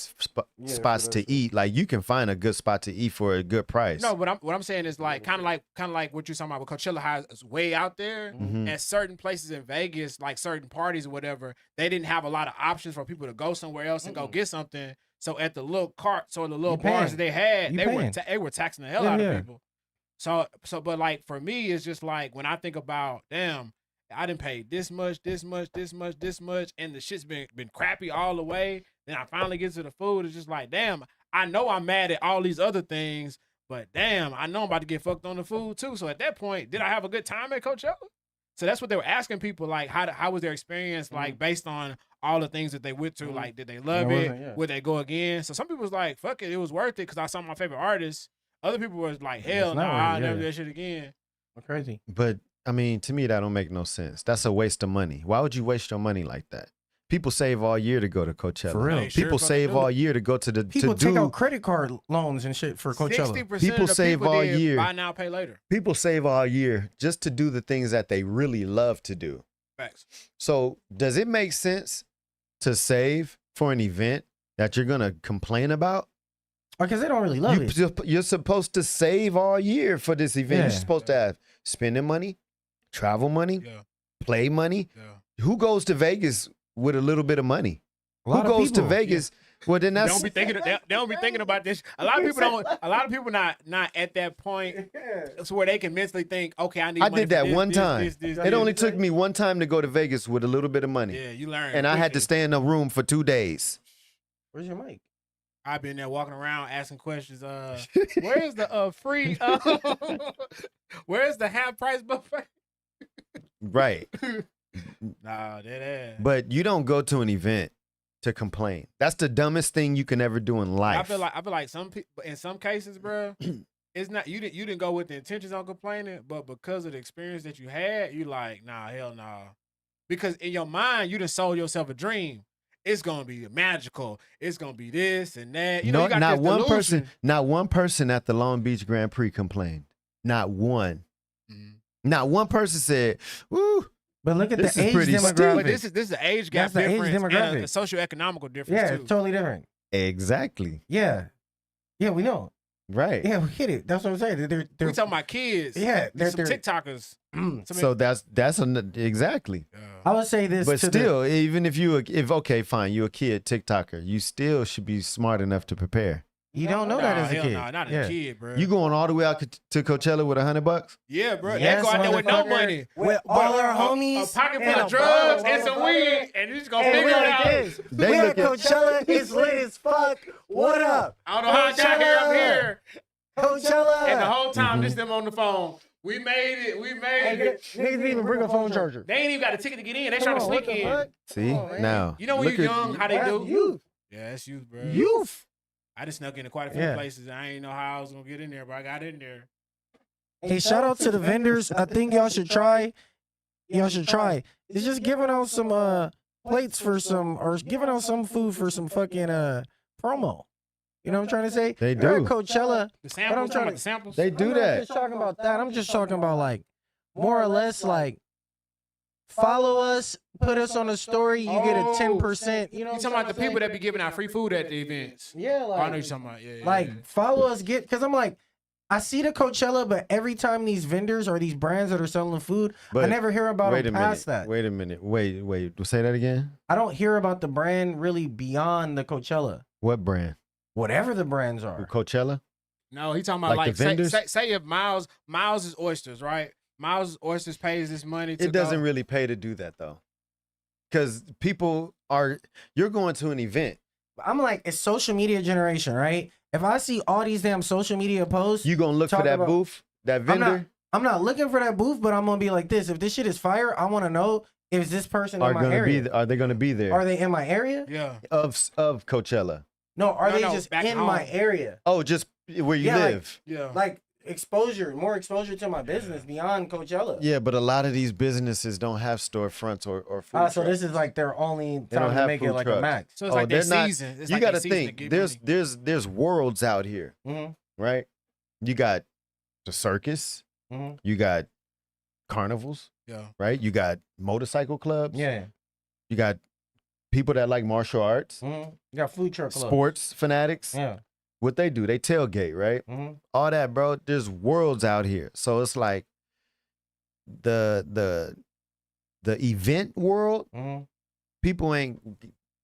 spots to eat. Like you can find a good spot to eat for a good price. No, but what I'm saying is like kind of like what you're talking about with Coachella High is way out there. Mhm. At certain places in Vegas, like certain parties or whatever, they didn't have a lot of options for people to go somewhere else and go get something. So at the little carts or the little bars that they had, they were taxing the hell out of people. So but like for me, it's just like when I think about damn. I didn't pay this much, and the shit's been crappy all the way. Then I finally get to the food. It's just like, damn, I know I'm mad at all these other things, but damn, I know I'm about to get fucked on the food too. So at that point, did I have a good time at Coachella? So that's what they were asking people, like, how was their experience, like, based on all the things that they went to? Like, did they love it? Would they go again? So some people was like, fuck it, it was worth it because I saw my favorite artist. Other people was like, hell no, I'll never do that shit again. Crazy. But I mean, to me, that don't make no sense. That's a waste of money. Why would you waste your money like that? People save all year to go to Coachella. For real. People save all year to go to the people take out credit card loans and shit for Coachella. 60% People of the save people all did year. buy now, pay later. People save all year just to do the things that they really love to do. Facts. So does it make sense to save for an event that you're gonna complain about? Because they don't really love it. You're supposed to save all year for this event. Yeah. You're supposed to have spending money, travel money, play money. Who goes to Vegas with a little bit of money? Who goes to Vegas? Well, then that's They don't be thinking about this. A lot of people don't. A lot of people not at that point, so where they can mentally think, okay, I need. I money did for that this, one this, time. this, this, It this. only took me one time to go to Vegas with a little bit of money. Yeah, you learn. And I had to quickly. stay in a room for 2 days. Where's your mic? I've been there walking around asking questions. Where's the free? Where's the half price buffet? Right. Nah, that ass. But you don't go to an event to complain. That's the dumbest thing you can ever do in life. I feel like some people in some cases, bro. It's not you didn't go with the intentions on complaining, but because of the experience that you had, you like, nah, hell nah. Because in your mind, you done sold yourself a dream. It's gonna be magical. It's gonna be this and that. You know, you got not this one delusion. person. Not one person at the Long Beach Grand Prix complained. Not one. Not one person said, "Woo." But look at This the is age pretty demographic. stupid. But this is the age gap That's the age difference and demographic. a socio-economical difference Yeah, too. it's totally different. Exactly. Yeah. Yeah, we know. Right. Yeah, we get it. That's what I'm saying. They're We talking about kids. Yeah, They're some they're- TikTokers. So that's exactly. I would say this But to still, even if okay, fine, you're a kid TikToker, you still should be smart enough to prepare. you don't know that as a hell kid. Nah, not yeah. a kid, bro. You going all the way out to Coachella with $100? Yeah, bro. Yes, they go out there with no motherfucker. money. With But all our homies a pocket and full a of drugs bottle and some of weed, and you just gonna Hey, figure we it like out. this. They We at look at- Coachella. It's lit as fuck. What up? I don't know how I got here up here. Coachella. And the whole time, this them on the phone. We made it. We made it. Niggas didn't even bring a phone charger. They ain't even got a ticket to get in. They trying to sneak in. See? Now. You know when look you're at- young, how they That's do? youth. Yeah, that's youth, bro. Youth. I just snuck into quite a few places. I ain't know how I was gonna get in there, but I got in there. Hey, shout out to the vendors. I think y'all should try. Y'all should try. It's just giving out some plates for some, or giving out some food for some fucking promo. You know what I'm trying to say? They You're do. at Coachella. The samples, the samples. They do I'm not that. just talking about that. I'm just talking about like more or less like follow us, put us on a story, you get a 10%. You know, You talking about the people that be giving out free food at the events? Yeah, Oh, like I know you're talking about. Yeah, like follow us, because I'm like, I see the Coachella, but every time these vendors or these brands that are selling food, I But never hear about them past that. Wait a minute. Wait. Say that again. I don't hear about the brand really beyond the Coachella. What brand? Whatever the brands are. Coachella? No, he talking about Like the vendors? say if Miles is oysters, right? Miles Oysters pays this money to It doesn't go. really pay to do that though. Because you're going to an event. I'm like, it's social media generation, right? If I see all these damn social media posts, You gonna look for Talk that about- booth, that vendor I'm not looking for that booth, but I'm gonna be like this. If this shit is fire, I want to know, is this person are in my gonna area? be. Are they gonna be there? Are they in my area? Yeah. of Coachella? No, are No, they no, just back in home. my area? Oh, just where you Yeah, like- live. Yeah. Like more exposure to my business beyond Coachella. Yeah, but a lot of these businesses don't have storefronts or food. So this trucks. is like their only They don't time to have make it food like a trucks. max. So it's like they're their not- season. It's You like got their to season to think. get There's worlds out here, Mm-hmm. right? You got the circus. Mm-hmm. You got carnivals, Yeah. right? You got motorcycle clubs. Yeah. You got people that like martial arts, Mm-hmm. You got food truck clubs. sports fanatics. Yeah. What they do, they tailgate, right? Mm-hmm. All that, bro. There's worlds out here. So it's like the event world, Mm-hmm. people ain't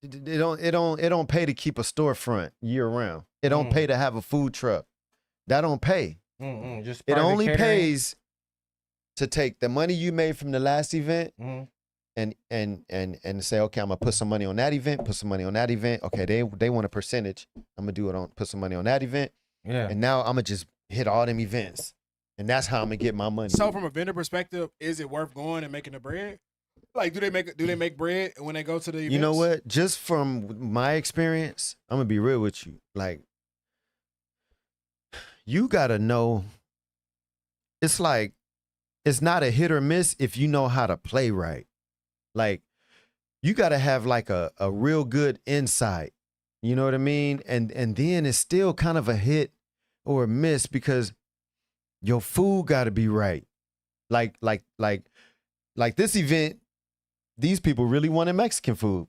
it don't pay to keep a storefront year round. It don't pay to have a food truck. That don't pay. Mm-hmm. Just It private only catering. pays to take the money you made from the last event Mhm. and say, okay, I'm gonna put some money on that event, put some money on that event. Okay, they want a percentage. I'm gonna put some money on that event. Yeah. And now I'm gonna just hit all them events. And that's how I'm gonna get my money. So from a vendor perspective, is it worth going and making the bread? Like, do they make bread when they go to the events? You know what? Just from my experience, I'm gonna be real with you. Like, you gotta know. It's like it's not a hit or miss if you know how to play right. Like, you gotta have like a real good insight. You know what I mean? And then it's still kind of a hit or a miss because your food gotta be right. Like this event. These people really wanted Mexican food,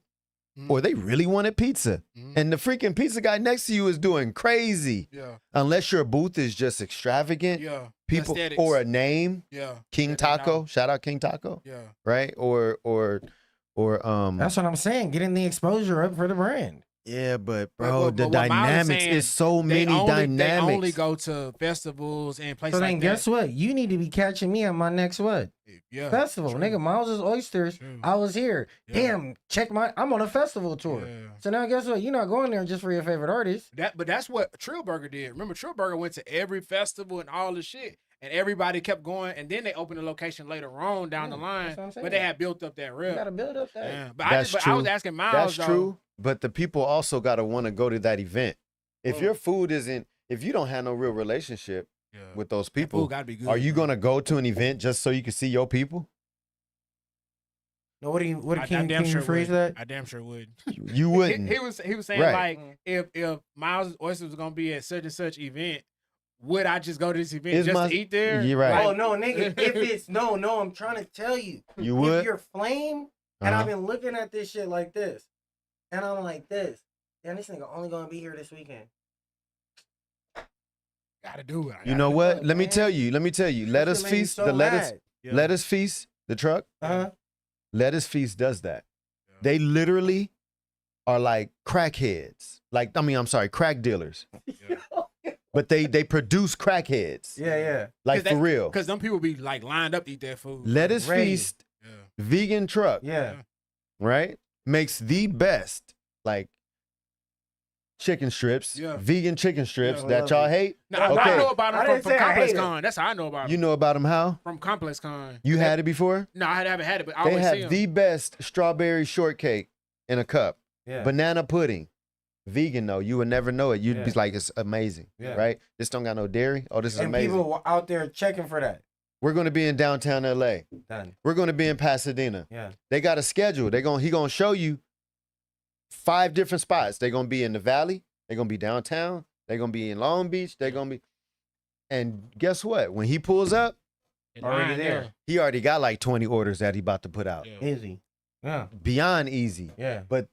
or they really wanted pizza. And the freaking pizza guy next to you is doing crazy. Yeah. Unless your booth is just extravagant, Yeah. people Aesthetics. or a name, Yeah. King That they know. Taco, shout out King Taco, Yeah. right? Or That's what I'm saying. Getting the exposure up for the brand. yeah, but But bro, the what Miles is dynamics saying, is so many They dynamics. only go to festivals and places So then like guess that. what? You need to be catching me at my next what? Yeah. Festival. true. Nigga, Miles' Oysters. True. I was here. Yeah. Damn, I'm on a festival tour. Yeah. So now guess what? You're not going there just for your favorite artist. But that's what Trillburger did. Remember, Trillburger went to every festival and all the shit, and everybody kept going. And then they opened a location later on down the line, that's what I'm saying. but they had built up that You rep. gotta build up that. Yeah. But That's I was true. asking Miles. That's though, true, but the people also gotta want to go to that event. If your food isn't, if you don't have no real relationship Yeah. with those That people, food gotta be good. are you bro. gonna go to an event just so you can see your people? No, what I can damn you sure phrase would. that? I damn sure would. You wouldn't. He was saying Right. like if Miles Oysters was gonna be at such and such event, would I just go to this event Is just my- to eat there? You're right. Oh no, nigga. If it's no, I'm trying to tell you. You would? If you're Flame, and I've Uh-huh. been looking at this shit like this, and I'm like this. Damn, this nigga only gonna be here this weekend. Gotta do it. I You gotta know do what? it, Let me man. tell you. Let us Shit made me feast. so The lettuce. mad. Yeah. Let us feast. The truck. Uh-huh. Let us feast does that. Yeah. They literally are like crackheads. Like I'm sorry, crack dealers. Yeah. But they produce crackheads. Yeah. Like for real. Because them people be like lined up to eat that food. Let us Ready. feast. Yeah. Vegan truck. Yeah. Right. Makes the best like chicken strips. Yeah. Vegan chicken strips Yeah. that y'all hate. Now, Okay. I know about I them didn't from say I Complex hate 'em. Con. That's how I know about them. You know about them how? From Complex Con. You had it before? No, I haven't had it, but I They always see have them. the best strawberry shortcake in a cup. Yeah. Banana pudding. vegan though. You would never know it. You'd be Yeah. like, it's amazing, Yeah. right? This don't got no dairy. Oh, this is And amazing. people out there checking for that. We're gonna be in downtown LA. Done. We're gonna be in Pasadena. Yeah. They got a schedule. He gonna show you 5 different spots. They're gonna be in the Valley. They're gonna be downtown. They're gonna be in Long Beach. They're gonna be. And guess what? When he pulls up, And Already mine, there. he already got like 20 orders that he about to put out. Yeah. Easy. Yeah. Beyond easy. Yeah. But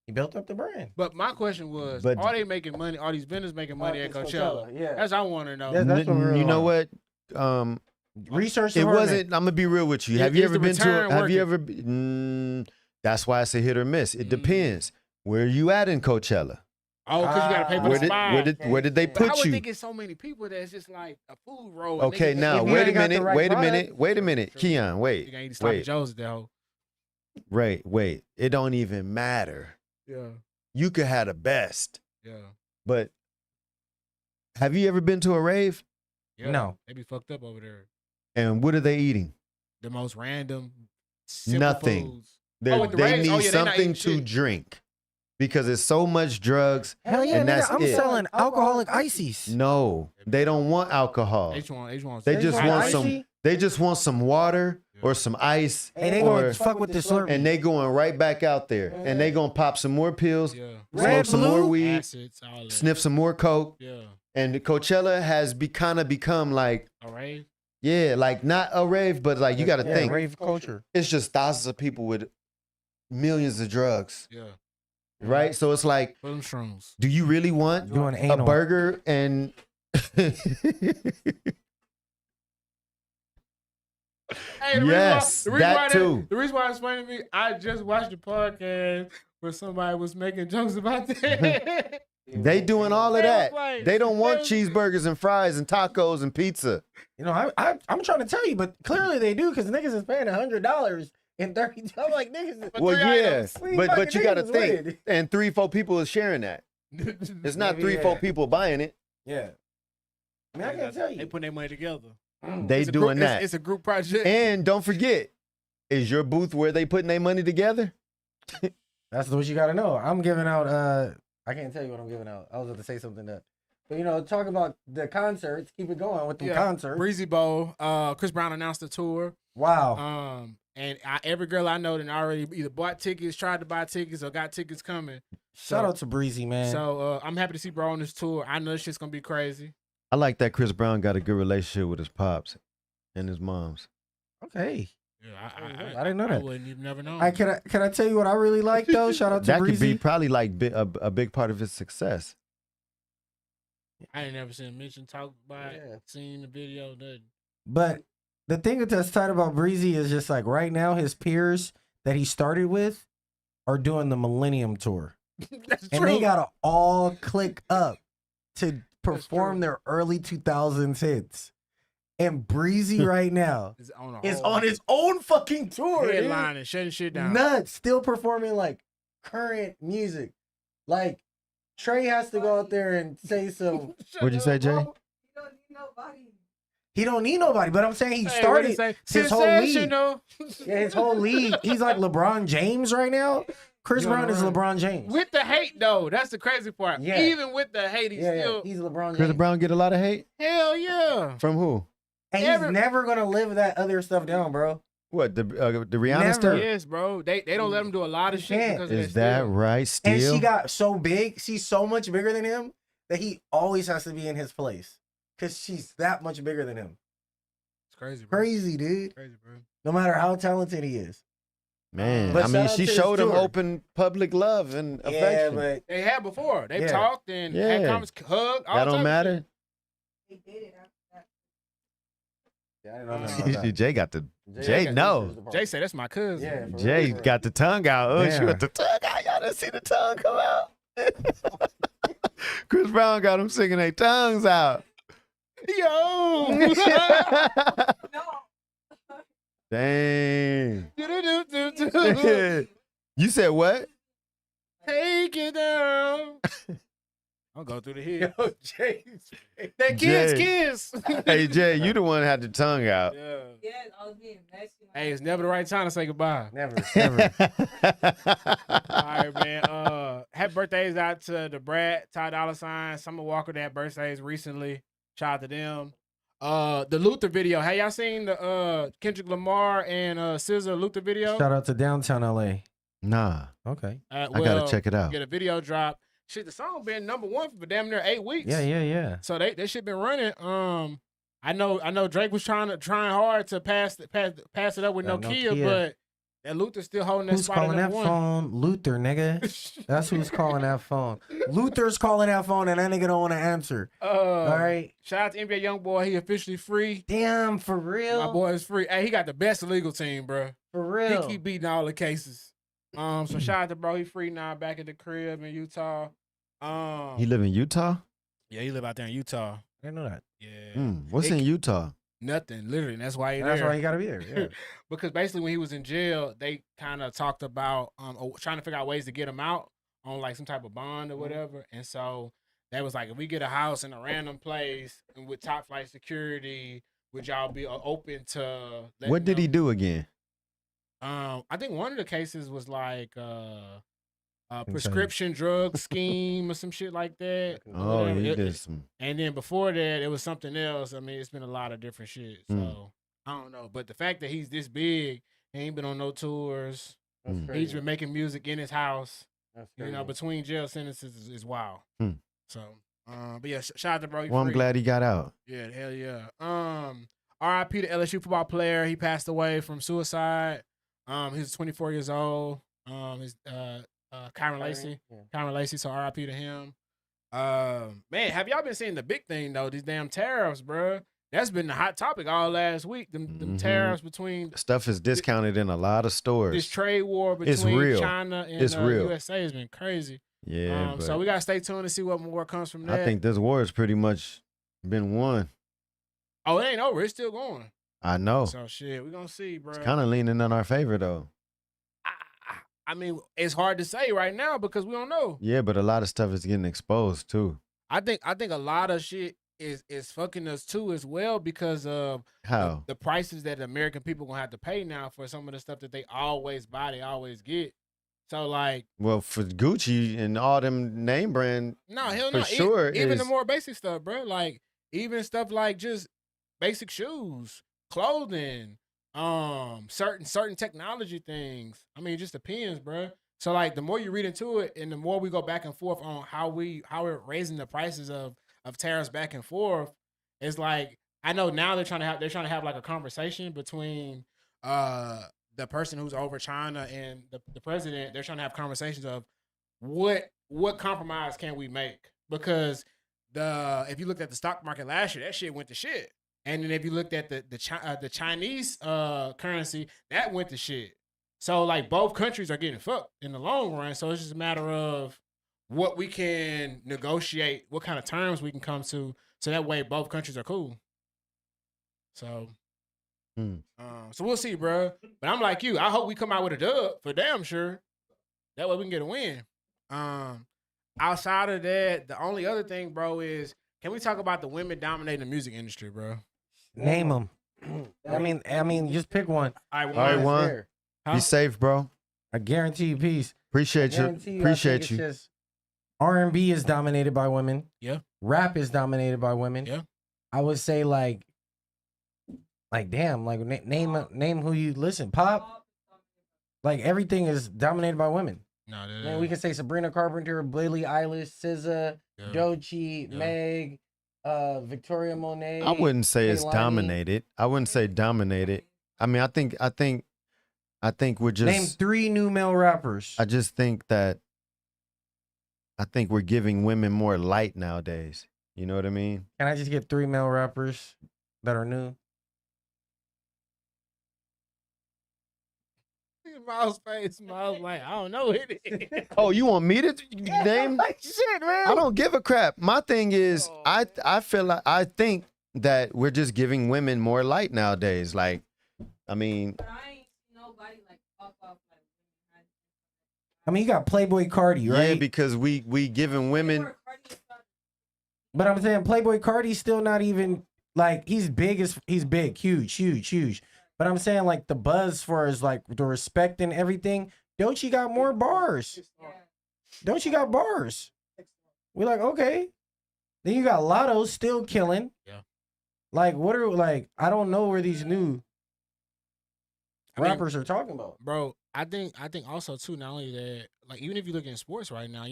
He built up the brand. But my question was, But- are they making money? Are these vendors making money at It's Coachella? Yeah. That's I want to know. That's what we really you know want. what? Research It department. wasn't. I'm gonna be real with you. Is- Have you is ever the been to? return Have you working? ever? That's why it's a hit or miss. It depends. Where you at in Coachella? Oh, because you got to pay for Where the spot. where did they But But I put would you? think it's so many people that it's just like a food roll. and Okay, niggas- now If you wait a ain't got the minute. right Wait a product- minute. Wait a minute. True. Keon, You wait. gotta eat Sloppy Wait. Joe's at that hoe. Wait. It don't even matter. Yeah, You could have the best, yeah, but have you ever been to a rave? yeah. No. They be fucked up over there. And what are they eating? The most random, simple Nothing. foods. They with the they raves? need Oh, yeah, they not something eating to shit. drink because it's so much drugs. Hell yeah, And nigga, that's I'm it. selling alcoholic ices. No, they don't want alcohol. H1. They just want icy? some. They just want some water or some ice, Hey, they or gonna fuck with the Slurpee. and they going right back out there, and they gonna pop some more pills, Yeah. smoke Red, some more blue? weed, Acids, all that. sniff some more coke, Yeah. and Coachella has kind of become like, All right. yeah, like not a rave, but like you got to Yeah, think rave culture. it's just thousands of people with millions of drugs, Yeah. right? So it's like, For them shrooms. do you really want Doing a anal. burger and Hey, Yes, that too. The reason why it's funny to me, I just watched the podcast where somebody was making jokes about that. they doing all of They was that? like- They don't want they was- cheeseburgers and fries and tacos and pizza. You know, I'm trying to tell you, but clearly they do because niggas is paying $100 and 30. I'm like niggas. But Well, three yeah, items. Three but fucking you got to niggas think, with it. and 3-4 people is sharing that. It's not Maybe, 3-4 yeah. people buying it. Yeah. I mean, I can't tell They you. putting their money together. They It's a doing group- that. It's a group project. And don't forget, is your booth where they putting their money together? That's what you got to know. I'm giving out. I can't tell you what I'm giving out. I was about to say something that, but you know, talk about the concerts. Keep it going with the Yeah. concerts. Breezy Bowl. Chris Brown announced the tour. Wow. And every girl I know that already either bought tickets, tried to buy tickets, or got tickets coming. Shout out to Breezy, man. So I'm happy to see bro on this tour. I know this shit's gonna be crazy. I like that Chris Brown got a good relationship with his pops and his moms. Okay. Yeah, I didn't know that. I wouldn't even never know. Can I tell you what I really like though? Shout out to That could Breezy. be probably like a big part of his success. I ain't never seen him mention, talk about it, Yeah. seen the video, nothing. But the thing that's tight about Breezy is just like right now, his peers that he started with are doing the Millennium Tour. That's And true. they gotta all click up to true. perform their early 2000s hits. And Breezy right now It's on, a is whole on his own fucking tour. dude. headline and shutting shit down. Nuts. Still performing like current music. Like Trey has to go out there and say some. What'd you say, Jay? You don't need nobody. He don't need nobody, but I'm saying he Hey, what he started say? his whole league. Sensational. Yeah, his whole league. He's like LeBron James right now. Chris You're Brown is right. LeBron James. With the hate though, that's the crazy part. Yeah. Even with the hate, he's yeah, still he's LeBron Chris James. Brown get a lot of hate hell yeah. from who? And he's never gonna live that other stuff down, bro. What the Rihanna Never. stuff? Yes, bro. They don't let him do a lot of He shit can't. because Is of that still. right? Still, And she got so big, she's so much bigger than him that he always has to be in his place because she's that much bigger than him. It's crazy, bro. Crazy, dude. Crazy, bro. No matter how talented he is. man. But I mean, shout out she to his showed him tour. open public love and Yeah, affection. but They had before. They Yeah. talked and Yeah. had comments, hugged. All that type don't of matter. shit. They did it after that. yeah, I didn't know nothing about that. Jay got the Jay got no. pictures of Jay said that's my cousin. Yeah, for Jay real, for real. got the tongue out. Oh, she Yeah. got the tongue out. Y'all didn't see the tongue come out. Chris Brown got them singing their tongues out. Yo. No. Dang. Do-do-do-do-do. You said what? Take it down. I'll go through the head. Yo, James. That Jay. kids. Hey Jay, you the one that had your tongue out. Yeah. Yes, I was being messy. Hey, it's never the right time to say goodbye. Never, never. All right, man. Happy birthdays out to the Brad, Ty Dolla $ign, Summer Walker that had birthdays recently. Shout out to them. The Luther video. Have y'all seen the Kendrick Lamar and SZA Luther video? Shout out to downtown LA. Nah, Okay. I gotta check it out. Get a video drop. Shit, the song been #1 for damn near 8 weeks. Yeah. So they shit been running. I know Drake was trying hard to pass it up with no Kia, but that Luther's still holding that Who's spot calling at that #1. phone? Luther, nigga. That's who's calling that phone. Luther's calling that phone, and that nigga don't want to answer. All right. Shout out to NBA YoungBoy. He officially free. Damn, for real. My boy is free. Hey, he got the best legal team, bro. For real. He keep beating all the cases. So shout out to bro. He free now, back at the crib in Utah. He live in Utah? Yeah, he live out there in Utah. I didn't know that. Yeah. What's in Utah? Nothing, literally. That's why he That's there. why he got to be there. Yeah. Because basically when he was in jail, they kind of talked about trying to figure out ways to get him out on like some type of bond or whatever. And so that was like, if we get a house in a random place and with top flight security, would y'all be open to letting What did he them- do again? I think one of the cases was like prescription drug scheme or some shit like that. Oh, Whatever. he It- did some. And then before that, it was something else. I mean, it's been a lot of different shit. So I don't know. But the fact that he's this big, he ain't been on no tours. He's been making music in his house. You know, between jail sentences is wild. So, but yeah, shout out to bro. Well, I'm glad he got out. Yeah, hell yeah. R.I.P. to LSU football player. He passed away from suicide. He's 24 years old. His Kyron Lacey. Kyron Lacey. So R.I.P. to him. Man, have y'all been seeing the big thing though? These damn tariffs, bro. That's been the hot topic all last week. Them tariffs between Stuff is discounted in a lot of stores. this trade war It's between real. China and It's real. USA has been crazy. Yeah, but So we gotta stay tuned to see what more comes from that. I think this war has pretty much been won. Oh, it ain't over. It's still going. I know. So shit, we gonna see, bro. It's kind of leaning in our favor though. I mean, it's hard to say right now because we don't know. Yeah, but a lot of stuff is getting exposed too. I think a lot of shit is fucking us too as well because of How? the prices that the American people gonna have to pay now for some of the stuff that they always buy, they always get. So like, Well, for Gucci and all them name brand, no, hell for no. sure Even the is- more basic stuff, bro. Like even stuff like just basic shoes, clothing, certain technology things. I mean, it just depends, bro. So like the more you read into it and the more we go back and forth on how we're raising the prices of tariffs back and forth, it's like I know now they're trying to have like a conversation between the person who's over China and the president. They're trying to have conversations of what compromise can we make? Because if you looked at the stock market last year, that shit went to shit. And then if you looked at the Chinese currency, that went to shit. So like both countries are getting fucked in the long run. So it's just a matter of what we can negotiate, what kind of terms we can come to, so that way both countries are cool. So, so we'll see, bro. But I'm like you. I hope we come out with a dub for damn sure. That way we can get a win. Outside of that, the only other thing, bro, is can we talk about the women dominating the music industry, bro? Name them. I mean, just pick one. All all right, Juan, There. be safe, bro. I guarantee you peace. Appreciate you. Appreciate you. R&B is dominated by women. Yeah. Rap is dominated by women. Yeah. I would say like damn, like name who you listen. Pop, like everything is dominated by women. No, Man, we can say Sabrina Carpenter, Billie Eilish, SZA, Doechii, Meg, Victoria Monet. I wouldn't say it's Kehlani. dominated. I wouldn't say dominated. I mean, I think we're just. Name 3 new male rappers. I just think that. I think we're giving women more light nowadays. You know what I mean? Can I just get 3 male rappers that are new? Miles' face. Miles like, I don't know it. Oh, you want me to name? Like shit, man. I don't give a crap. My thing is, I feel like I think that we're just giving women more light nowadays. Like, I mean, But I ain't see nobody like pop off like. I mean, you got Playboy Cardi, yeah, right? because we giving women. But I'm saying Playboy Cardi's still not even like he's big, huge. But I'm saying like the buzz for is like the respect and everything. Don't you got more bars? Don't you got bars? We're like, okay. Then you got Lotto still killing. Yeah. Like, what are like? I don't know where these new rappers are talking about. Bro, I think also too, not only that, like even if you look in sports right now,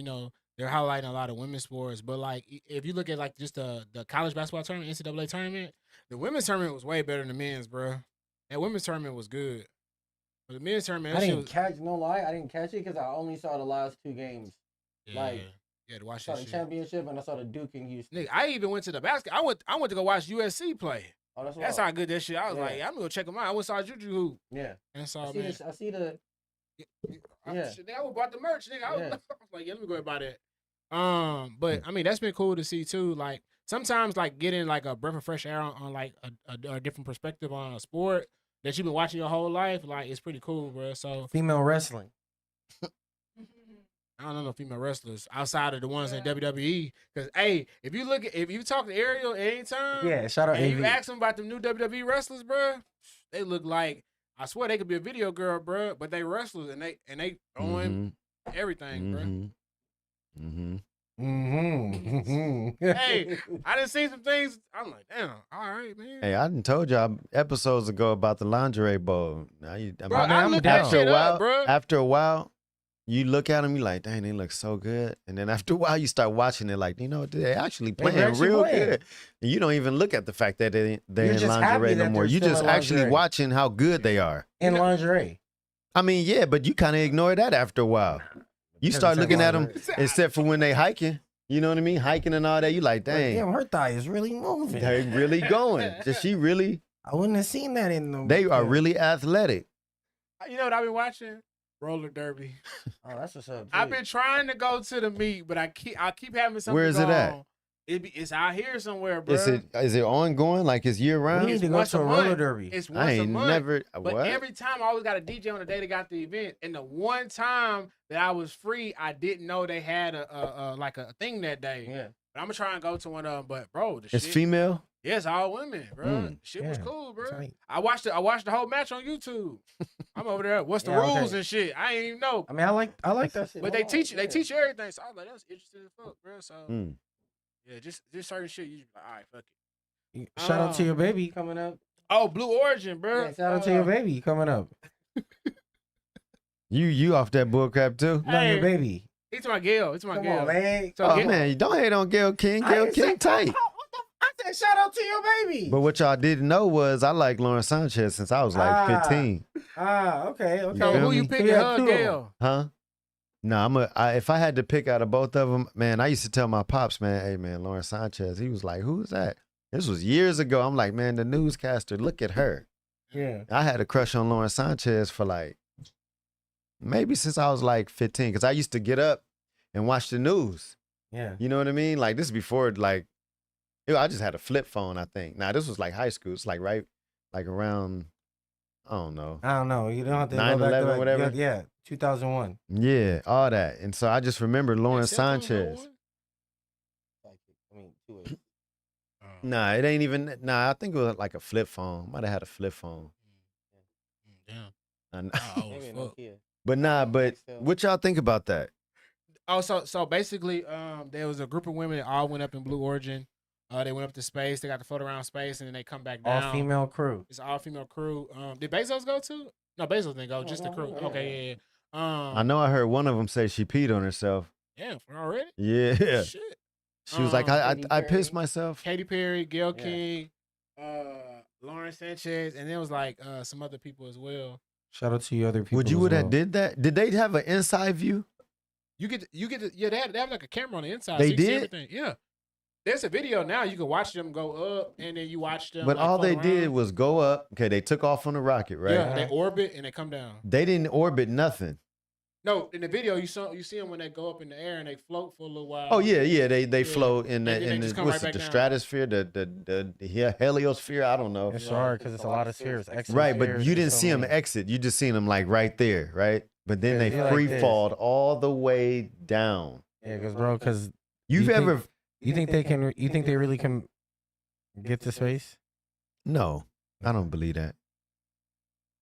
they're highlighting a lot of women's sports, but like if you look at like just the college basketball tournament, NCAA tournament, the women's tournament was way better than the men's, bro. That women's tournament was good. But the men's tournament, I didn't catch it because I only saw the last 2 games. Yeah, to watch I saw that the shit. championship and I saw the Duke in Houston. Nigga, I even went to the basket. I went to go watch USC play. Oh, That's how good that shit. I was like, I'm gonna go check them out. I went and saw Juju hoop. Yeah. And saw I see the Nigga, I would bought the merch, nigga. I was like, let me go ahead and buy that. But I mean, that's been cool to see too. Like sometimes, like getting like a breath of fresh air on like a different perspective on a sport that you've been watching your whole life, like it's pretty cool, bro. So female wrestling. I don't know no female wrestlers outside of the ones in WWE. Because hey, if you talk to Ariel anytime, shout out and AV. you ask them about the new WWE wrestlers, bro, they look like I swear they could be a video girl, bro, but they wrestlers and they throwing everything, bro. Hey, I done seen some things. I'm like, damn, all right, man. Hey, I done told y'all episodes ago about the lingerie bowl. Now I looked that shit up, bro. After a while, you look at them, you like, dang, they look so good. And then after a while, you start watching it like, they actually playing real good. And you don't even look at the fact that they're in lingerie no more. You just actually watching how good they are. In lingerie. I mean, yeah, but you kind of ignore that after a while. You start looking at them, except for when they hiking. You know what I mean? Hiking and all that. You like, dang. Damn, her thigh is really moving. They're really going. Does she really? I wouldn't have seen that in them. They are really athletic. You know what I've been watching? Roller derby. Oh, that's what's up. I've been trying to go to the meet, but I keep having something. Where is it at? It's out here somewhere, bro. Is it ongoing? Like it's year round? We need to go to a roller derby. It's once a month. Never. But what? every time I always got a DJ on the day they got the event. And the one time that I was free, I didn't know they had a thing that day. Yeah. But I'm gonna try and go to one of them. But bro, It's female. Yes, all women, bro. Shit was cool, bro. Tight. I watched the whole match on YouTube. I'm over there. What's the rules and shit? I ain't even know. I mean, I like that shit. But they teach you everything. So I was like, that's interesting as fuck, bro. So yeah, just certain shit. You just like, all right, fuck it. Shout out to your baby coming up. Oh, Blue Origin, bro. Yeah, shout out to your baby coming up. You off that bullcrap too? No, your baby. It's my Gail. It's my Come Gail. on, man. So Oh man, you don't hate on Gail King. Gail King tight. I said shout out to your baby. But what y'all didn't know was I like Lauren Sanchez since I was like 15. Okay. So who you picking, her or Gail? Huh? No, if I had to pick out of both of them, man, I used to tell my pops, man, hey man, Lauren Sanchez. He was like, who's that? This was years ago. I'm like, man, the newscaster, look at her. Yeah. I had a crush on Lauren Sanchez for like maybe since I was like 15, because I used to get up and watch the news. Yeah. You know what I mean? Like this is before like I just had a flip phone, I think. Now this was like high school. It's like right like around I don't know. You don't have to 9/11, whatever. Yeah, 2001. Yeah, all that. And so I just remember Lauren Sanchez. Nah, it ain't even. Nah, I think it was like a flip phone. Might have had a flip phone. Damn. But what y'all think about that? Oh, so basically, there was a group of women that all went up in Blue Origin. They went up to space. They got to float around space, and then they come back down. All female crew. It's an all female crew. Did Bezos go too? No, Bezos didn't go. Just the crew. Okay, yeah. I know I heard one of them say she peed on herself. Yeah, already. Yeah. Shit. She was like, I pissed myself. Katy Perry, Gail King, Lauren Sanchez, and there was like some other people as well. Shout out to you other people. Would have did that? Did they have an inside view? You get yeah, they have like a camera on the inside. They so you can see did? everything. Yeah. There's a video now. You can watch them go up, and then you watch them. But like, all they float did around. was go up. Okay, they took off on the rocket, right? Yeah, they orbit and they come down. They didn't orbit nothing. No, in the video you see them when they go up in the air and they float for a little while. Oh yeah. They float in And then they the just come what's right it, the back down. stratosphere, the heliosphere. I don't know. It's hard because it's a lot of spheres. Right, but you didn't see them exit. You just seen them like right there, right? But then they Yeah, like free this. falled all the way down. Yeah, because bro, You've ever You think they can? You think they really can get to space? No, I don't believe that.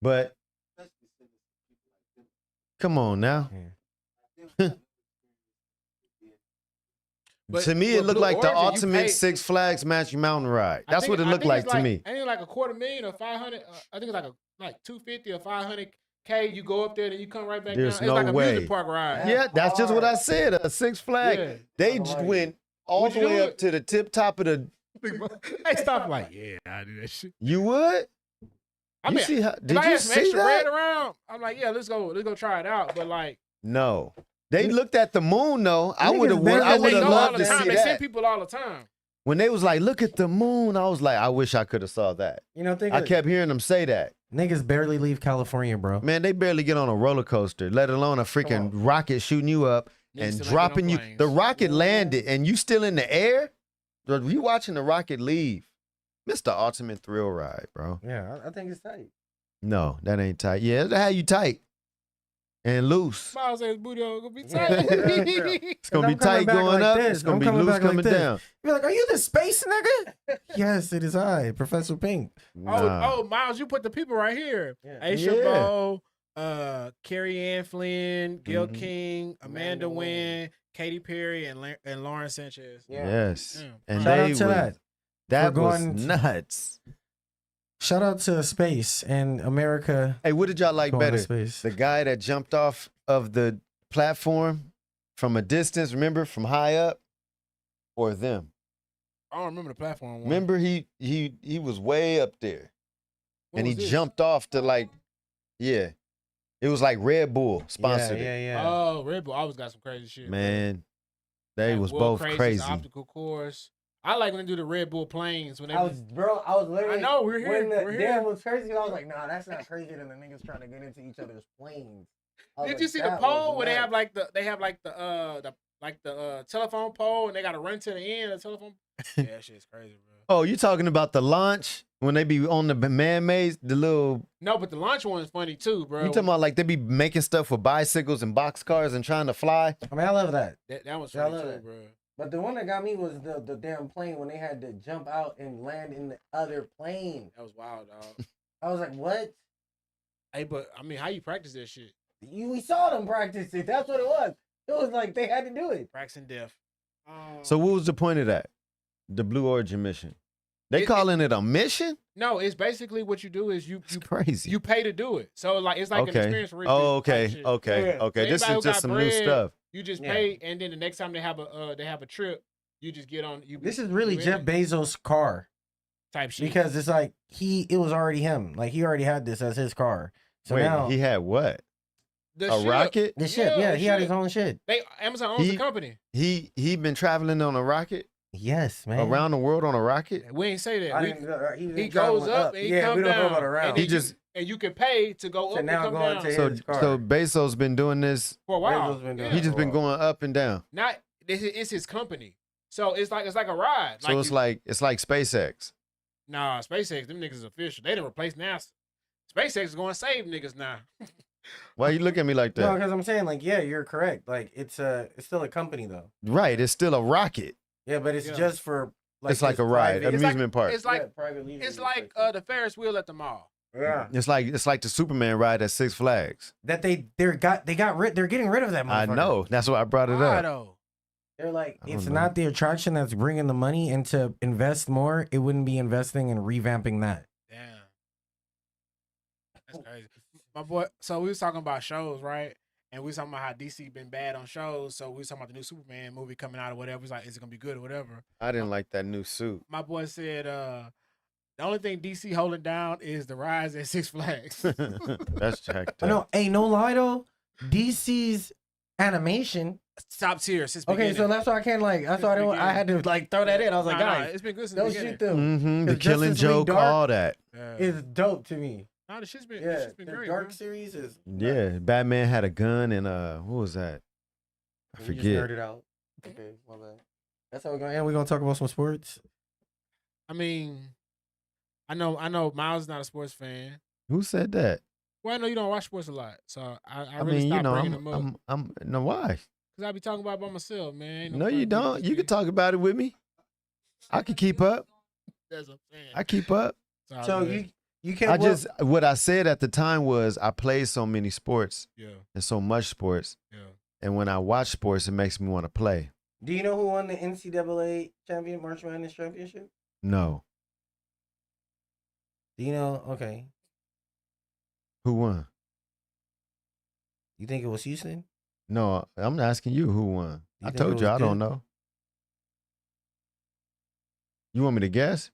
But come on now. But to me, it with looked Blue like the Origin, you ultimate pay- Six Flags Magic Mountain ride. I That's think- what it I looked think like it's to me. Ain't it like $250,000 or 500? I think it's like 250 or 500K. You go up there and you come right back There's down. no It's like a way. music park ride. Yeah, that's just what I said. A Six Flag. Yeah. They went all Would the you way do up it? to the tip top of the. Hey, stop! Like, yeah, I do that shit. You would? I You mean, see how? if Did I you had some see extra bread that? around, I'm like, yeah, let's go try it out. But like, No, they looked at the moon though. I Niggas would have. better I than would they have go all loved the to time. see They send that. people all the time. When they was like, "Look at the moon," I was like, "I wish I could have saw that." You know, think I kept hearing them say that. niggas barely leave California, bro. Man, they barely get on a roller coaster, let alone a freaking rocket shooting you up Niggas and still ain't get on dropping you. planes. The rocket landed and you still in the air. Bro, you watching the rocket leave? Mr. Ultimate Thrill Ride, bro. Yeah, I think it's tight. No, that ain't tight. Yeah, that'll have you tight and loose. Miles says booty hole gonna be Yeah. tight. It's gonna be I'm coming tight back going like up. this. It's gonna I'm be coming loose back like coming this. down. You're like, are you the space nigga? Yes, it is I, Professor Pink. Nah. Oh, Miles, you put the people right here. Yeah. Aisha Yeah. Bowe, Carrie Ann Flynn, Gil Mhm. King, Amanda Amanda Wynn, Katy Perry, and Lauren Sanchez. Yeah. Yes. Yeah. And Shout they out to was, that. that For was going to- nuts. Shout out to space and America. Hey, what did y'all like going to better? space. The guy that jumped off of the platform from a distance, remember, from high up, or them? I don't remember the platform one. Remember, he was way up there, What and he was this? jumped off to like, yeah, it was like Red Bull sponsored yeah, it. yeah. Oh, Red Bull always got some crazy shit. Man, they Like was World both Crazies, crazy. Obstacle course. I like when they do the Red Bull planes when they. I was literally. I know, we're here, When the we're here. dam was crazy, I was like, nah, that's not crazier than the niggas trying to get into each other's planes. I was Did like, you see the that pole was where they nuts. have the telephone pole and they got to run to the end of the telephone? Yeah, that shit's crazy, bro. Oh, you talking about the launch when they be on the man-made, the little? No, but the launch one is funny too, bro. You talking about like they be making stuff with bicycles and boxcars and trying to fly? I mean, I love that. that was Yeah, I funny love too, that. bro. But the one that got me was the damn plane when they had to jump out and land in the other plane. That was wild, dog. I was like, what? Hey, but I mean, how you practice that shit? We saw them practice it. That's what it was. It was like they had to do it. Practicing death. So what was the point of that? The Blue Origin mission. They calling it a mission? No, it's basically what you do is you Crazy. you pay to do it. So like it's like an okay. experience for rich Oh, people type okay. shit. Okay. Yeah. Okay. This Anybody who is just got some new bread, stuff. You just Yeah. pay, and then the next time they have a trip, you just get on. This is really you Jeff in Bezos' car type shit. because it's like it was already him. Like he already had this as his car. So Wait, now he had what? The A ship, rocket? the ship, yeah, the he had his ship. own shit. Amazon owns He- the company. He been traveling on a rocket Yes, man. around the world on a rocket? We ain't say that. I We, didn't know, he he goes up and he comes we don't down. know about around. And He then just and you can pay to go So up and now come going down to- so his car. so Bezos been doing this. for a while. Bezos been doing Yeah. He just been going up and down. Not it's his company. So it's like a ride. So it's like SpaceX. Nah, SpaceX, them niggas is official. They done replaced NASA. SpaceX is going to save niggas now. Why you look at me like No, that? because I'm saying like, yeah, you're correct. Like it's still a company though. Right, it's still a rocket. Yeah, but it's Yeah. just for like It's like this a ride, private- amusement park. It's like yeah, private leisure it's use like type the Ferris wheel at the mall. shit. Yeah. It's like the Superman ride at Six Flags. That they're getting rid of that. I motherfucker. know. That's why I brought it Why up. though? They're like, I don't it's know. not the attraction that's bringing the money, and to invest more, it wouldn't be investing and revamping that. Damn. That's crazy. My boy, so we was talking about shows, right? And we was talking about how DC been bad on shows. So we was talking about the new Superman movie coming out or whatever. He's like, is it gonna be good or whatever? I didn't like that new suit. My boy said, the only thing DC holding down is the rise at Six Flags. That's jacked up. No, hey, no lie though, DC's animation. Top tier since Okay, beginning. so that's why I can't like. That's why I had to like throw that in. I was like, Nah, guys, it's been good since the don't beginning. shoot them. Mm-hmm. The Because Killing Justice League Joke, Dark all that. Yeah. It's dope to me. Nah, the shit's been, Yeah, the shit's been the great. Dark bro. series is Yeah, Batman had a gun and what was that? I We just forget. nerded out. Okay, my bad. That's how we're gonna end. We're gonna talk about some sports. I mean, I know Miles is not a sports fan. Who said that? Well, I know you don't watch sports a lot, so I I really mean, stopped you know, bringing them up. I'm no why? Cause I be talking about it by myself, man. Ain't No, fun you beating don't. this You can bitch. talk about it with me. I can keep up. That's what I'm saying. I keep up. It's all So good. you can't. I just what I said at the time was I played so many sports yeah. and so much sports, Yeah. and when I watch sports, it makes me want to play. Do you know who won the NCAA March Madness championship? No, Do you know? Okay. who won? You think it was Houston? No, I'm asking you who won. You I think it told you was I don't good? know. You want me to guess?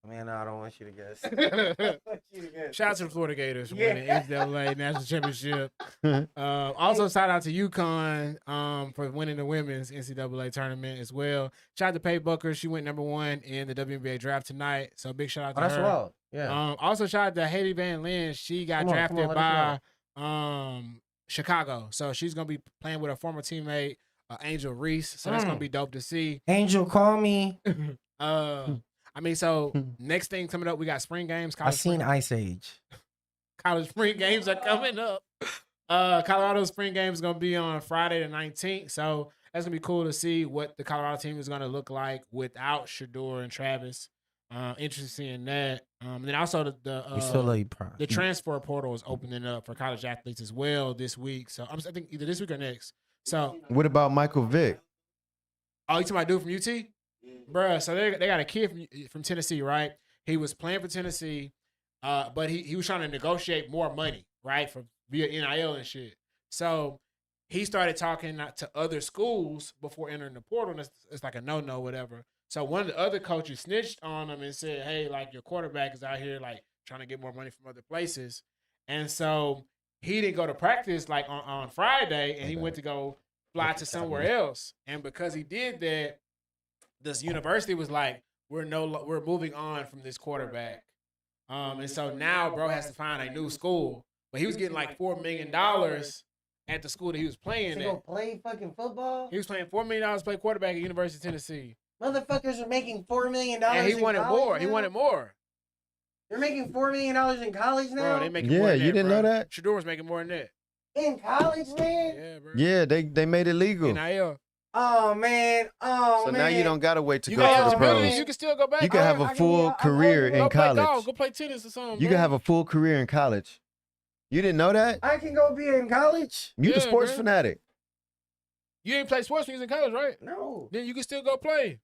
Man, no, I don't want you to guess. I want you to guess. Shout out to the Florida Gators for Yeah. winning NCAA National Championship. Also, shout out to UConn for winning the women's NCAA tournament as well. Shout out to Paige Bucker. She went #1 in the WNBA draft tonight. So big shout out to Oh, that's her. wild. Yeah. Also, shout out to Haley Van Lin. She got Come on, drafted let by us Chicago. So she's going to be playing with a former teammate, Angel Reese. So that's going to be dope to see. Angel, call me. I mean, so next thing coming up, we got spring games. I seen Ice Age. College spring games are coming up. Colorado spring game is going to be on Friday the 19th. So that's going to be cool to see what the Colorado team is going to look like without Shador and Travis. Interested in that. And then also We still love you, Prime. the transfer portal is opening up for college athletes as well this week. So I think either this week or next. So, What about Michael Vick? oh, you talking about dude from UT? Bruh, so they got a kid from Tennessee, right? He was playing for Tennessee, but he was trying to negotiate more money, right, for via NIL and shit. So he started talking to other schools before entering the portal, and it's like a no-no, whatever. So one of the other coaches snitched on him and said, hey, like, your quarterback is out here, like, trying to get more money from other places. And so he didn't go to practice, like, on Friday, and he went to go fly to somewhere else. And because he did that, this university was like, we're moving on from this quarterback. And so now bro has to find a new school. But he was getting like $4 million at the school that he was playing To at. go play fucking football? He was playing $4 million to play quarterback at University of Tennessee. Motherfuckers are making $4 million. And he wanted more. Now? He wanted more. They're making $4 million in college now? Bro, they making Yeah, more than that, you didn't bro. know that? Shador was making more than that. In college, man? Yeah, bro. Yeah, they made it legal. NIL. Oh, man. Oh, So man. now you don't gotta wait to You go got to the eligibility. pros. You can still go back. You can have a I can full be- career go in go play golf. college. Go play tennis or something. You bro. can have a full career in college. You didn't know that? I can go be in college? You the Yeah, sports bro. fanatic. You didn't play sports when you was in college, right? No. Then you can still go play.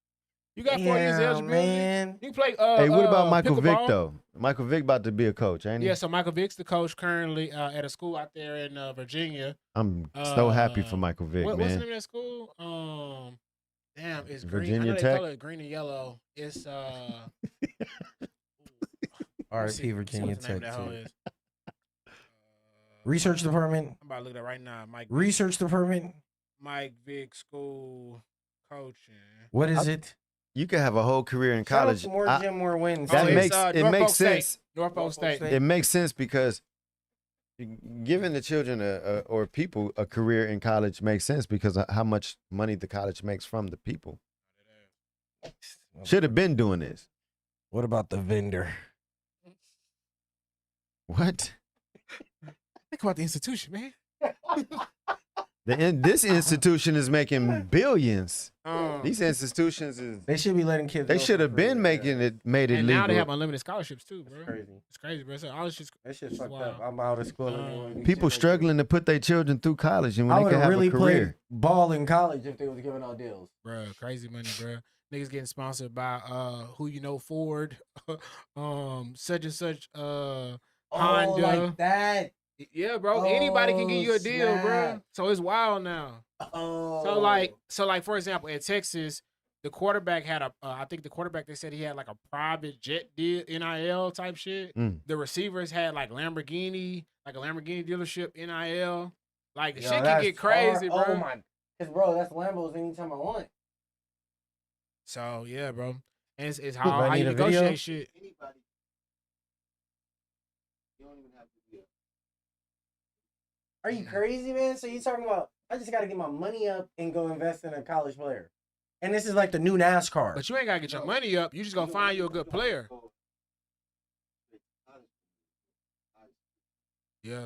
You got 4 years of Yeah, eligibility. man. You can play. Hey, what about Michael Vick pickleball. though? Michael Vick about to be a coach, ain't he? Yeah, so Michael Vick's the coach currently at a school out there in Virginia. I'm so happy for Michael Vick, What's the man. name of that school? Damn, it's Virginia green. I know Tech? they call it green and yellow. It's RIP Virginia what the name of Tech, that hoe too. is. Research department. I'm about to look at it right now. Research department. Mike Vick school coaching. What is it? You can have a whole career in Shout out college. to more I- gym, more wins. that it's, makes it Norfolk makes State. sense. Norfolk State. It makes sense because giving the children or people a career in college makes sense because of how much money the college makes from the people. Should have been doing this. What about the vendor? What? Think about the institution, man. This institution is making billions. Um, These institutions They should be letting kids. they go should for have free, been yeah. making it made it and legal. now they have unlimited scholarships too, bro. That's crazy. It's crazy, bro. So all this shit's That shit's fucked wild. up. I'm out of school anymore. People struggling to put their children through college and when I they would can have have really a played career. ball in college if they was giving out deals. Bro, crazy money, bro. Niggas getting sponsored by who you know Ford, such and such Honda. like that. Yeah, bro. Anybody can give you a deal, bro. snap. So it's wild now. Oh. So like for example, in Texas, the quarterback had I think the quarterback they said he had like a private jet deal, NIL type shit. Mm. The receivers had like a Lamborghini dealership, NIL. Like the Yo, shit can that's get crazy, hard. bro. Oh my, because bro, that's Lambos anytime I want. So yeah, bro. And it's Do how I you need a video? negotiate shit. Are you crazy, man? So you talking about? I just got to get my money up and go invest in a college player, and this is like the new NASCAR. But you ain't gotta get your money up. You just gonna find you a good player. Yeah.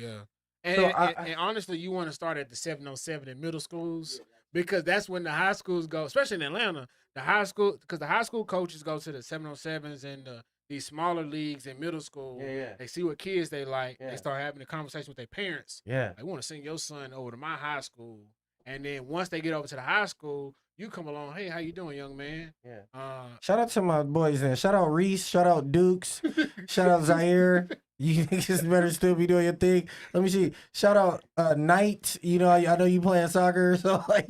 Yeah. And, So and honestly, you want to start at the 707 in middle schools because that's when the high schools go, especially in Atlanta. The high school, because the high school coaches go to the 707s and these smaller leagues in middle school. Yeah. They see what kids they like. Yeah. They start having a conversation with their parents. Yeah. I want to send your son over to my high school. And then once they get over to the high school, you come along. Hey, how you doing, young man? Yeah. Shout out to my boys then. Shout out Reese. Shout out Dukes. Shout out Zaire. You niggas better still be doing your thing. Let me see. Shout out Knight. You know, I know you playing soccer, so like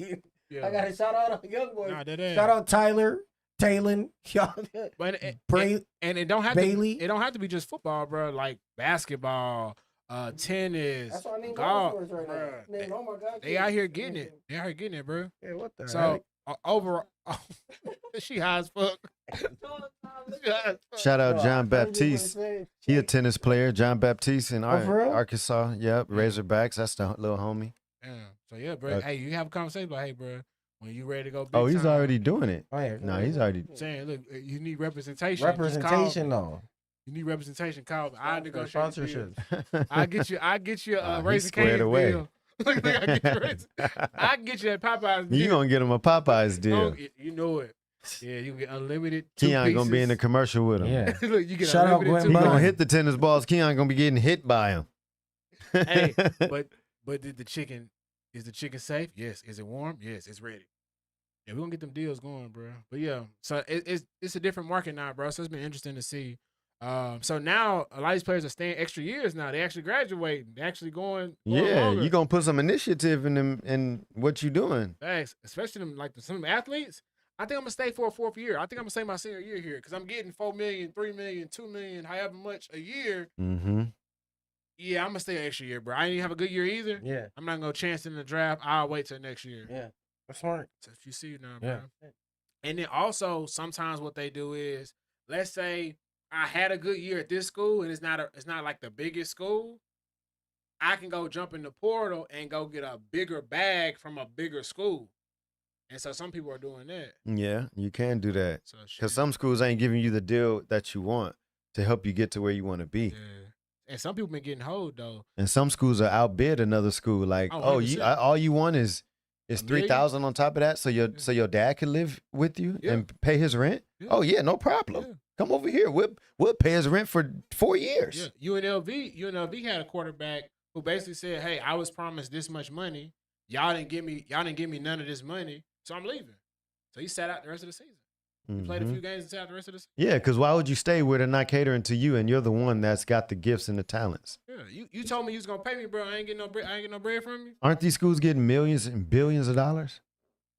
Yeah. I got to shout out young boys. Nah, that is. Shout out Tyler, Talon, y'all. But And it don't have Bailey. to. It don't have to be just football, bro. Like basketball, tennis, That's what I need golf. golf right bruh. now. Man, oh my God, They out here getting it. They out here getting it, bro. Yeah, what the So heck? overall, she high as fuck. She high as fuck. Shout out Yo, John I told you Baptiste. what to say. He a tennis player. John Baptiste in Oh, for real? Arkansas. Yep, Razorbacks. That's the little homie. Yeah. So yeah, bro. Hey, you have a conversation like, hey, bro, when you ready to go? Big Oh, he's time, already doing it. Oh, yeah. No, he's already. saying, look, you need representation. Just Representation call. though. You need representation. Call me. I negotiate. Sponsorship. I get you He's Raising squared Cane's away. deal. Look, I get you I can get you at Popeyes. You gonna get him a Popeyes deal. Oh, you know it. Yeah, you can get unlimited. 2 Keon gonna be in the pieces. commercial with him. Yeah. Look, you get Shout out unlimited Gwen 2 He Burns. gonna pieces. hit the tennis balls. Keon gonna be getting hit by him. Hey, but did the chicken? Is the chicken safe? Yes. Is it warm? Yes. It's ready. Yeah, we're gonna get them deals going, bro. But yeah, so it's a different market now, bro. So it's been interesting to see. So now a lot of these players are staying extra years now. They actually graduating. They actually going. Yeah, longer. you gonna put some initiative in them in what you doing. Thanks. Especially them some of them athletes. I think I'm gonna stay for a 4th year. I think I'm gonna stay my senior year here because I'm getting $4 million, $3 million, $2 million, however much a year. Mm-hmm. Yeah, I'm gonna stay an extra year, bro. I ain't even have a good year either. Yeah. I'm not gonna chance in the draft. I'll wait till next year. Yeah. That's smart. So if you see now, Yeah. bro. And then also sometimes what they do is, let's say I had a good year at this school and it's not like the biggest school. I can go jump in the portal and go get a bigger bag from a bigger school. And so some people are doing that. Yeah, you can do that So because shit. some schools ain't giving you the deal that you want to help you get to where you want to be. Yeah. And some people been getting hold though. And some schools are outbid another school. Like, Oh, oh, you 100%. all you want is $1 million? 3,000 on top of that, so your dad can live with you Yeah. and pay his rent. Yeah. Oh yeah, no problem. Yeah. Come over here. We'll pay his rent for 4 years. Yeah. UNLV had a quarterback who basically said, "Hey, I was promised this much money. Y'all didn't give me none of this money, so I'm leaving." So he sat out the rest of the season. He played a Mhm. few games and sat out the rest of the season. Yeah, because why would you stay where they're not catering to you and you're the one that's got the gifts and the talents? Yeah, you told me you was gonna pay me, bro. I ain't getting no bread from you. Aren't these schools getting millions and billions of dollars?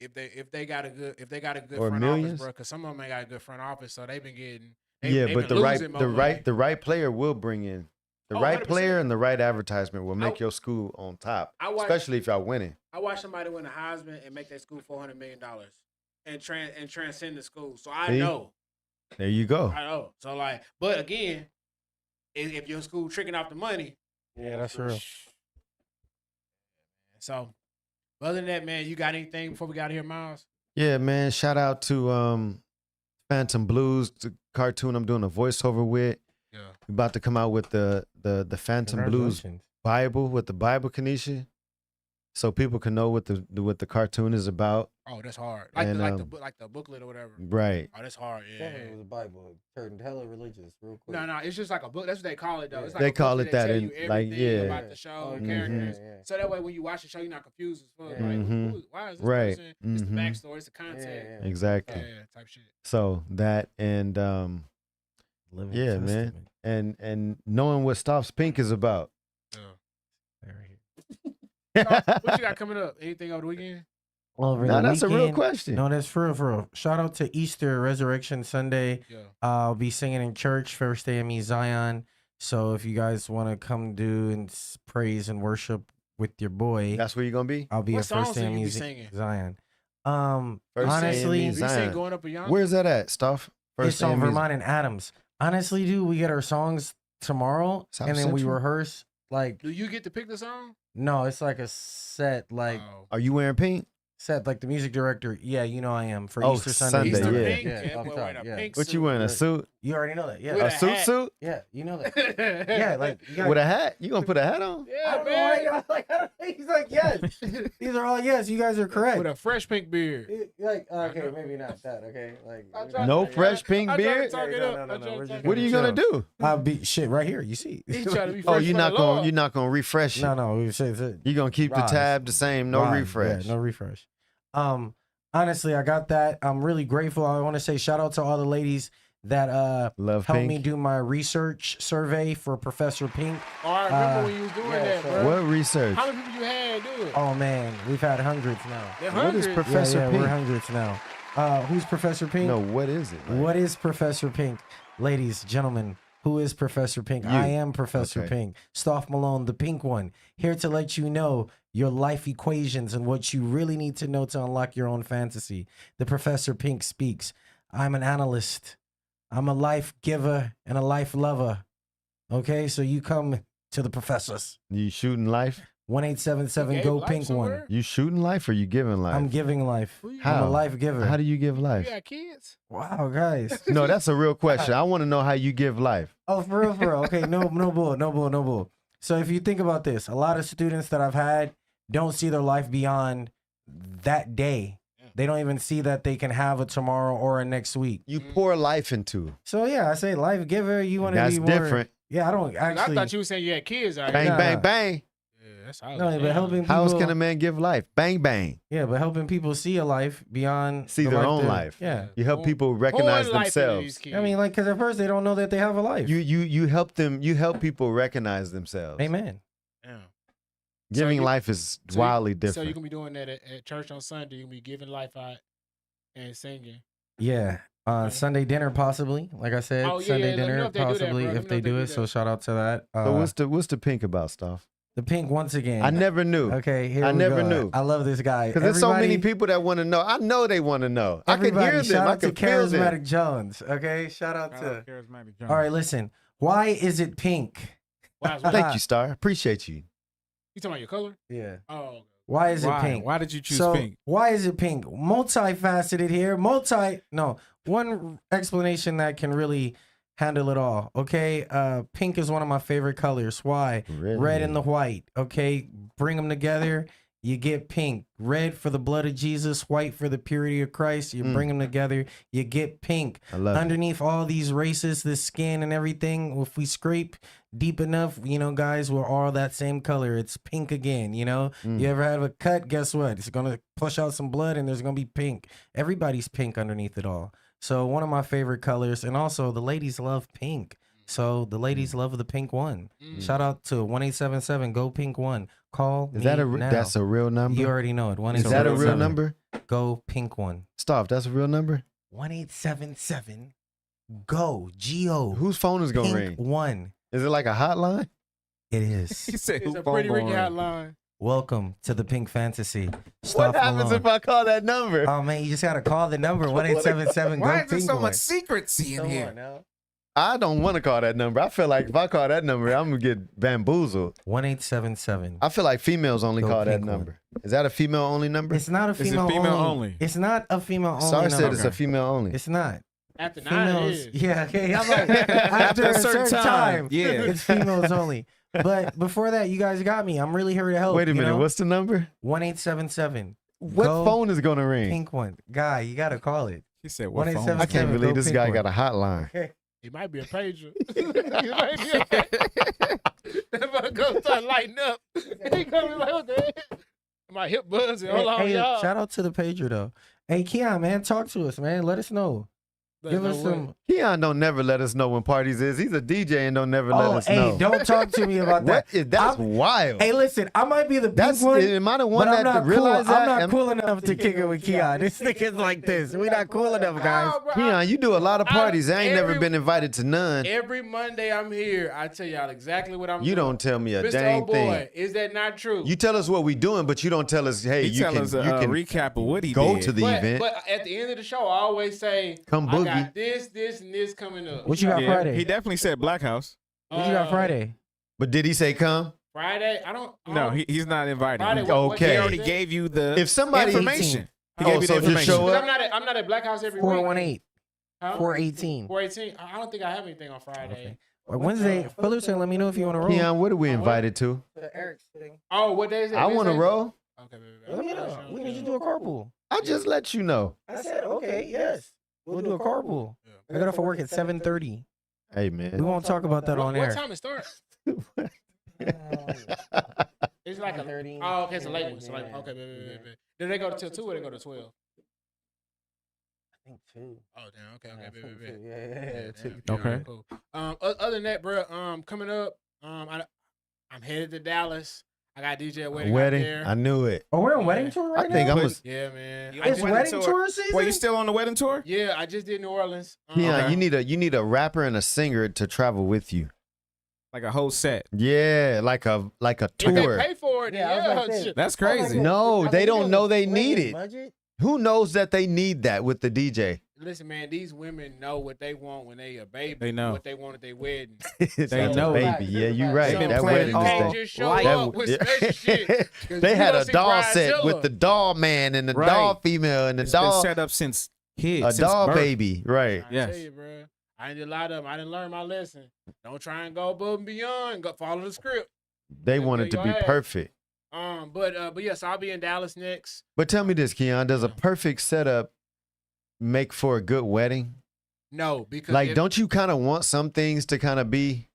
If they got a good Or front millions? office, bro, because some of them ain't got a good front office, so they've been getting. Yeah, they've but been losing more money. the right player will bring in the Oh, right 100%. player and the right advertisement will make I- your school on top, I watch- especially if y'all winning. I watched somebody win a Heisman and make that school $400 million and transcend the school. So I See? know. There you go. I know. So like, but again, if your school tricking off the money, Yeah, that's real. so other than that, man, you got anything before we got here, Miles? Yeah, man. Shout out to Phantom Blues, the cartoon I'm doing a voiceover with. Yeah. We're about to come out with the Phantom Blues Congratulations. Bible with the Bible, Kenisha, so people can know what the cartoon is about. Oh, that's hard. Like And, like the booklet or whatever. Right. Oh, that's hard. Yeah. It was a Bible. Turned hella religious real quick. No, it's just like a book. That's what they call it, though. It's like They a book call it that tell in- you like, everything yeah. about the show, the Oh, characters. yeah. So that way, when you watch the show, you're not confused as fuck. Yeah. Like, Mhm. why is this Right. person? It's the Mhm. backstory. It's the content. Yeah. Exactly. Yeah, type shit. So that and Living Yeah, man. Testament. and knowing what Stops Pink is about. Yeah. There he What you got coming up? Anything over the weekend? Over No, the that's a real weekend- question. No, that's for real, for real. Shout out to Easter Resurrection Sunday. Yeah. I'll be singing in church, First AME Zion. So if you guys want to come do and praise and worship with your boy, That's where you're gonna be. I'll be What at First songs will you AME be singing? Zion. First Honestly, AME You Zion. sing going up a young? Where's that at, Stophe? it's on AME Vermont and Adams. Honestly, dude, we get our songs tomorrow, South and then we Central? rehearse. Like, Do you get to pick the song? no, it's like a set, like Oh. Are you wearing pink? set, like the music director. Yeah, you know I am for Oh, Easter Sunday. Sunday, Easter yeah. pink. Yeah, Yeah, off boy, top, wearing a yeah. pink What suit. you wearing? A Right. suit? You already know that. Yeah. With A a suit hat. suit Yeah, you know that. Yeah, like you got with a hat. You gonna put a hat on? I Yeah, don't know why man. y'all like. He's like, yes. These are all yes. You guys are correct. With a fresh pink beard. Like, okay, maybe not that. Okay, like. I tried No to- fresh pink I tried to beard? talk it No, up. no, I no, tried to we're talk just it What are up. you gonna do? I'll be shit right here. You see? He trying to be Oh, fresh you're for not the gonna Lord. you're not gonna refresh it. No, we say it. You're gonna keep the Rise. tab the same, no Rise. refresh. Yeah, no refresh. Honestly, I got that. I'm really grateful. I want to say shout out to all the ladies that Love helped pink. me do my research survey for Professor Pink. Oh, I remember when you was doing yeah, that, so- bro. What research? How many people you had do it? Oh man, we've had hundreds now. They're What is hundreds. Professor yeah, Pink? we're hundreds now. Who's Professor Pink? No, what is it? Like, What is Professor Pink? Ladies, gentlemen, who is Professor Pink? You. I am Professor Okay. Pink. Stophe Malone, the pink one, here to let you know your life equations and what you really need to know to unlock your own fantasy. The Professor Pink speaks. I'm an analyst. I'm a life giver and a life lover. Okay, so you come to the professors. You shooting life? 1877 You go gave life pink somewhere? one. You shooting life or you giving life? I'm giving life. Who you I'm How? a life giver. How do you give You life? got kids? Wow, guys. No, that's a real question. I want to know how you give life. Oh, for real, for real. Okay, no bull. So if you think about this, a lot of students that I've had don't see their life beyond that day. They don't even see that they can have a tomorrow or a next week. You pour life into. So yeah, I say life giver. You want to That's be more, different. Yeah, I don't actually. I thought you were saying you had kids out Bang, here. Nah. bang, bang. Yeah, that's how No, but helping people. How else can a man give life? Bang, bang. Yeah, but helping people see a life beyond See the their life own they're- life. Yeah, You help people recognize themselves. I mean, like, because at first they don't know that they have a life. You help them. You help people recognize themselves. Amen. yeah. Giving So you- life is So wildly So different. you're gonna be doing that at church on Sunday. You're gonna be giving life out and singing. Yeah. Okay. Sunday dinner possibly. Like I said, Oh, yeah, Sunday yeah, let me know dinner if they do that, possibly bro. Let if me they know if they do do it. So that. shout out to that. So what's the pink about stuff? The pink once again. I never knew. Okay, here I we never go. knew. I love this guy. Because there's so many Everybody- people that want to know. I know they want to know. I can everybody, hear them. Shout I out to can feel them. Charismatic Jones. Okay, shout out to. Charismatic All right, listen. Why is it pink? Wow, Thank you, Starr. Appreciate you. You talking about your color? Yeah. Oh, Why is it Why? pink? Why did you choose So pink? why is it pink? Multifaceted here. One explanation that can really handle it all. Okay. Pink is one of my favorite colors. Why? Red and the white. Okay. Bring them together. You get pink. Red for the blood of Jesus, white for the purity of Christ. You bring them together. You get pink. I love it. Underneath all these races, the skin and everything, if we scrape deep enough, guys, we're all that same color. It's pink again, You ever have a cut? Guess what? It's going to push out some blood and there's going to be pink. Everybody's pink underneath it all. So one of my favorite colors. And also the ladies love pink. So the ladies love the pink one. Shout out to 1877 Go Pink One. Call Is me that now. that's a real number? You already know it. Is that a real 1877 number? Go Pink One. Stop. That's a real number. 1877 Go Go. Whose phone is gonna Pink ring? One. Is it like a hotline? It is. He said, it's "Who a phone pretty Ricky gonna ring?" hotline. Welcome to the Pink Fantasy. What Stophe happens Malone. if I call that number? Oh man, you just gotta call the number 1877 Go Why is there Pink so One. much secrecy in here? I don't want to call that number. I feel like if I call that number, I'm gonna get bamboozled. 1877. I feel like females only Go call that pink one. number. Is that a female only number? It's not a it female, female only. only? It's not a female only. Sorry, said number. it's a female only. It's not. After 9 it Females. is. Yeah, okay. I'm like, after a certain time, yeah. it's females only. But before that, you guys got me. I'm really here to help. Wait a minute. What's the number? 1877 What Go phone is gonna ring? Pink One. Guy, you gotta call it. He said, "What phone?" 187 I can't Go believe this pink guy one. got a hotline. It might be a pager. It might be If I go start lighting up, he coming like, what the heck? My hip buzzing. Hold on, Hey, y'all. shout out to the pager though. Hey, Keon, man, talk to us, man. Let us know. Give us some. Keon don't never let us know when parties is. He's a DJ and don't never let us hey, know. don't talk to me about that. What is that's wild. Hey, listen, I might be the pink That's one. am I the one But I'm that not realized cool. that? I'm not Am- cool enough to kick it with Keon. This nigga's like this. We not cool enough, guys. Keon, you do a lot of parties. I ain't never every- been invited to none. Every Monday I'm here. I tell y'all exactly what I'm You doing. don't tell me a Mr. dang OhBoy, thing. is that not true? You tell us what we doing, but you don't tell us, hey, He you tell can, us you a can recap of what he go did. to the event. But at the end of the show, I always say, Come I boogie. got this, and this coming up. What you got Yeah, Friday? he definitely said Black House. What you got Friday? But did he say come? Friday? I don't. No, he's not inviting. Friday, He what Okay. day already is it? gave you the If somebody information. He Oh, gave you so the just information. show But up? I'm not at Black House every week. 418. Huh? 418. 418. I don't think I have anything on Friday. Or Wednesday, Fullerton, let me know if you want to roll. Keon, what are we invited to? The Eric's thing. Oh, what day is it? I want to Wednesday? roll. Okay, baby. Let me know. We need to do a carpool. I just let you know. I said, okay, yes. We'll do a carpool. I got off of work at 7:30. Hey, We man. won't talk about that on What air. time it starts? It's like a 13. Oh, okay, it's a late one. So like, okay, baby. Did they go till 2 or they go to 12? I think 2. Oh, damn. Okay, Yeah, baby. 2, yeah, Damn, 2. Okay. Cool. Other than that, bro, coming up, I'm headed to Dallas. I got DJ wedding. Wedding. Out there. I knew it. Oh, we're on wedding tour right I think now? I'm a Yeah, man. You I It's just- wedding tour season? Wait, you still on the wedding tour? Yeah, I just did New Orleans. Keon, Okay. you need a rapper and a singer to travel with you. Like a whole set. Yeah, like a If tour. they pay for it, Yeah, I was yeah. like that. shit. That's crazy. No, they don't know they need it. Budget? Who knows that they need that with the DJ? Listen, man, these women know what they want when they a baby. They know. what they want at their wedding. They know. baby. Yeah, you right. So been That planning wedding all- is can't the- just show Like- up with special shit. 'Cause They you had don't a see doll set Bridezilla. with the doll man and the Right. doll female and the It's been doll set up since kids. a since doll birth. baby. Right. I Yes. tell you, bro. I did a lot of them. I didn't learn my lesson. Don't try and go above and beyond. Go follow the script. They want it to Your be ass. perfect. But yes, I'll be in Dallas next. But tell me this, Keon, does a perfect setup make for a good wedding? No, because Like, if- don't you kind of want some things to kind of be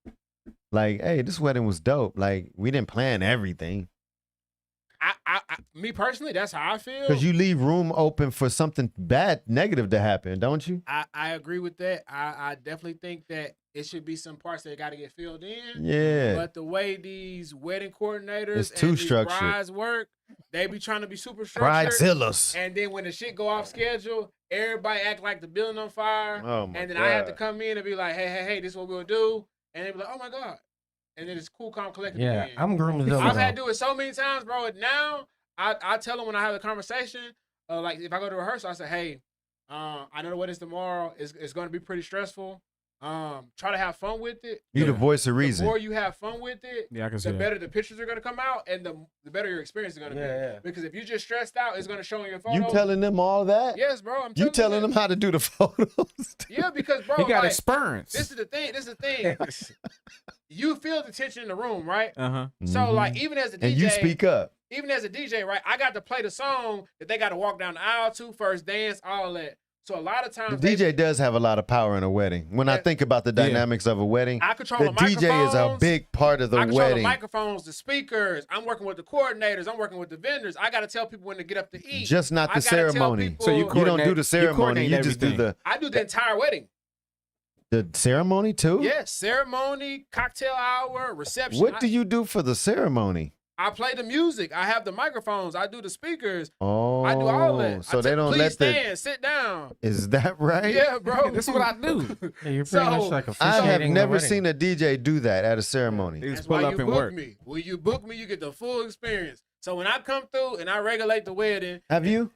like, hey, this wedding was dope. Like, we didn't plan everything. me personally, that's how I feel. Because you leave room open for something bad, negative to happen, don't you? I agree with that. I definitely think that it should be some parts that got to get filled in. Yeah. But the way these wedding coordinators It's too and these structured. brides work, they be trying to be super structured. Bridezillas. And then when the shit go off schedule, everybody act like the building on fire. Oh, my And then I have to God. come in and be like, hey, this is what we'll do. And they be like, oh my God. And then it's cool, calm, collected Yeah, again. I'm Groomzilla. I've had though. to do it so many times, bro. And now I tell them when I have a conversation, like if I go to rehearsal, I say, hey, I know the wedding's tomorrow. It's going to be pretty stressful. Try to have fun with it. You the voice of The reason. more you have fun with it, Yeah, I can see the that. better the pictures are going to come out, and the better your experience is going to be. Yeah. Because if you're just stressed out, it's going to show in your photos. You telling them all that? Yes, bro. I'm You telling that. them how to do the photos? Yeah, because bro, He got like, experience. this is the thing. You feel the tension in the room, right? Uh-huh. So like, Mhm. even as a DJ, and you speak up. even as a DJ, right? I got to play the song that they got to walk down the aisle to, first dance, all that. So a lot of The times, DJ does have a lot of power in a wedding. When I Yeah. think about the Yeah. dynamics of a wedding, I control the the DJ is a microphones. big part of the I control the wedding. microphones, the speakers. I'm working with the coordinators. I'm working with the vendors. I got to tell people when to get up to eat. Just not I the gotta tell ceremony. people- So You don't do coordinate- the you ceremony. coordinate You just do everything. I do the entire wedding. the ceremony too. Yes, ceremony, cocktail hour, reception. What do you do for the ceremony? I play the music. I have the microphones. I do the speakers. Oh, I do all that. so I they tell- don't please let the. stand, sit down. Is that right? Yeah, bro. This is what I do. Yeah, you're pretty So, much like I officiating have the never wedding. seen a DJ do that at a ceremony. They That's just pull why up you and book work. me. When you book me, you get the full experience. So when I come through and I regulate the wedding, Have you?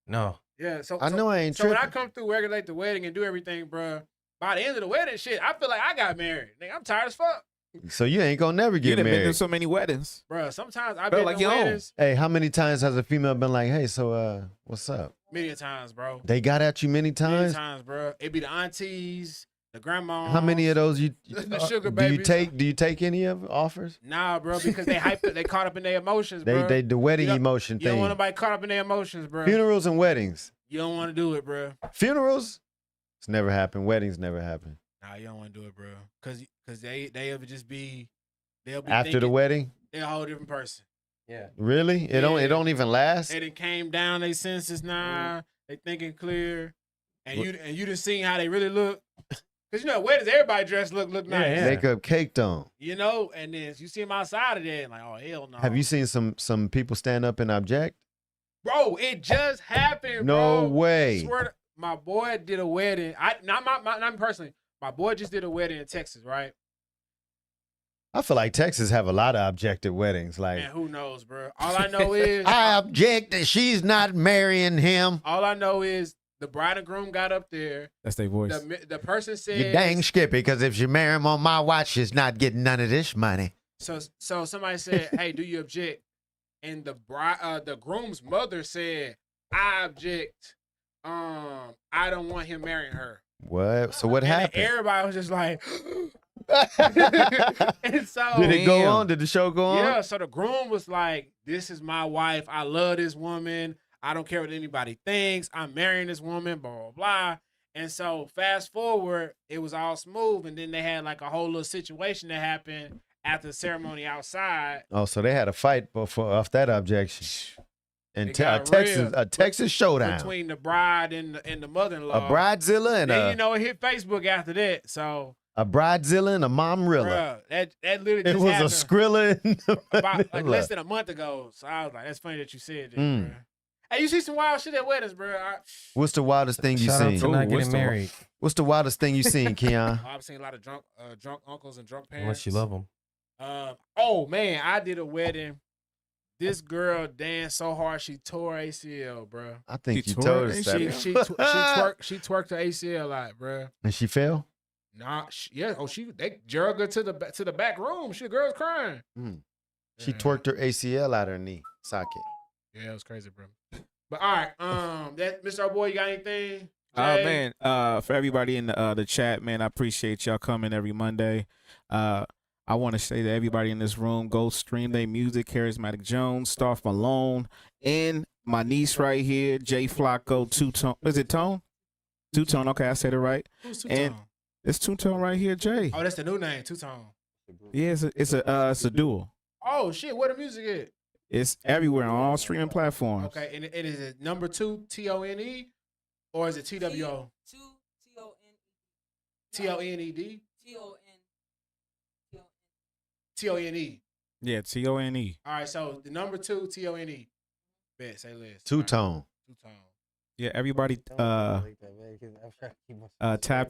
No. yeah. So I know I ain't So when I tripping. come through, regulate the wedding and do everything, bro. By the end of the wedding, shit, I feel like I got married. Nigga, I'm tired as fuck, So you ain't gonna never You get done been to married. so many weddings. bro. Sometimes I've Felt been like to your own. weddings Hey, how many times has a female been like, "Hey, so what's up?" many times, bro. They got at you many Many times. times, bro. It be the aunties, the grandmas. How many of those you The sugar do you babies. take? Do you take any of offers? Nah, bro, because they hype it. They caught up in their emotions, They bro. the wedding You don't- emotion You don't want thing. nobody caught up in their emotions, bro. Funerals and weddings. You don't want to do it, bro. Funerals, it's never happened. Weddings never happen. Nah, you don't want to do it, bro. Cause they'll just be they'll be After the thinking wedding, they're a whole different person. Yeah. really? It don't. Yeah. It don't even last. They done came down they senses now. They thinking clear, and you done seen how they really look. Cause you know weddings, everybody dressed look nice. Yeah. Makeup caked on. You know, and then you see them outside of there, and like, oh hell no. Have you seen some people stand up and object? Bro, it just happened. No bro. way. Swear to, my boy did a wedding. Not me personally. My boy just did a wedding in Texas, right? I feel like Texas have a lot of objected weddings. Like, Man, who knows, bro? All I know is I object that she's not marrying him. all I know is the bride and groom got up there. That's their voice. The person said, You dang skippy, because if you marry him on my watch, she's not getting none of this money. So somebody said, "Hey, do you object?" And the groom's mother said, "I object. I don't want him marrying her." What? So what And then happened? everybody was just like, and so Did it go Damn. on? Did the show go on? yeah, so the groom was like, "This is my wife. I love this woman. I don't care what anybody thinks. I'm marrying this woman, blah, blah, blah." And so fast forward, it was all smooth. And then they had like a whole little situation that happened after the ceremony outside. Oh, so they had a fight before off that objection. And It got real. a Texas showdown. Between the bride and the mother-in-law. A bridezilla and Then, you know, it hit Facebook after that. So, a bridezilla and a momrilla. bruh, that literally It just was a happened Skrilla and a about like vanilla. less than a month ago. So I was like, that's funny that you said that, Mm. bruh. Hey, you see some wild shit at weddings, bro. What's the wildest thing you Shout out seen? to not Ooh, what's getting the- married What's the wildest thing you seen, Keon? I've seen a lot of drunk uncles and drunk parents. unless you love them. Oh man, I did a wedding. This girl danced so hard she tore ACL, bro. I think She you tore told it, us ain't that. She twerked her ACL out, bro. And she fell? Nah, yeah. Oh, they jerked her to the back room. The girl's crying. She Yeah. twerked her ACL out her knee socket. Yeah, it was crazy, bro. But all right, that Mr. Oh Boy, you got anything? Oh Jay? man, for everybody in the chat, man, I appreciate y'all coming every Monday. I want to say to everybody in this room, go stream their music, Charismatic Jones, Stophe Malone, and my niece right here, Jay Flacco, Two-Tone. Is it Tone? Two-Tone, okay, I said it right. Who's And Two-Tone? it's Two-Tone right here, Jay. Oh, that's the new name, Two-Tone. Yeah, it's a duel. Oh shit, where the music at? It's everywhere on all streaming platforms. Okay, and it is it number 2 TONE or is it TWO? TONED? TONE. Yeah, TONE. All right, so the number 2 TONE. Bet, say less. Two-tone. Two-tone. Yeah, everybody tap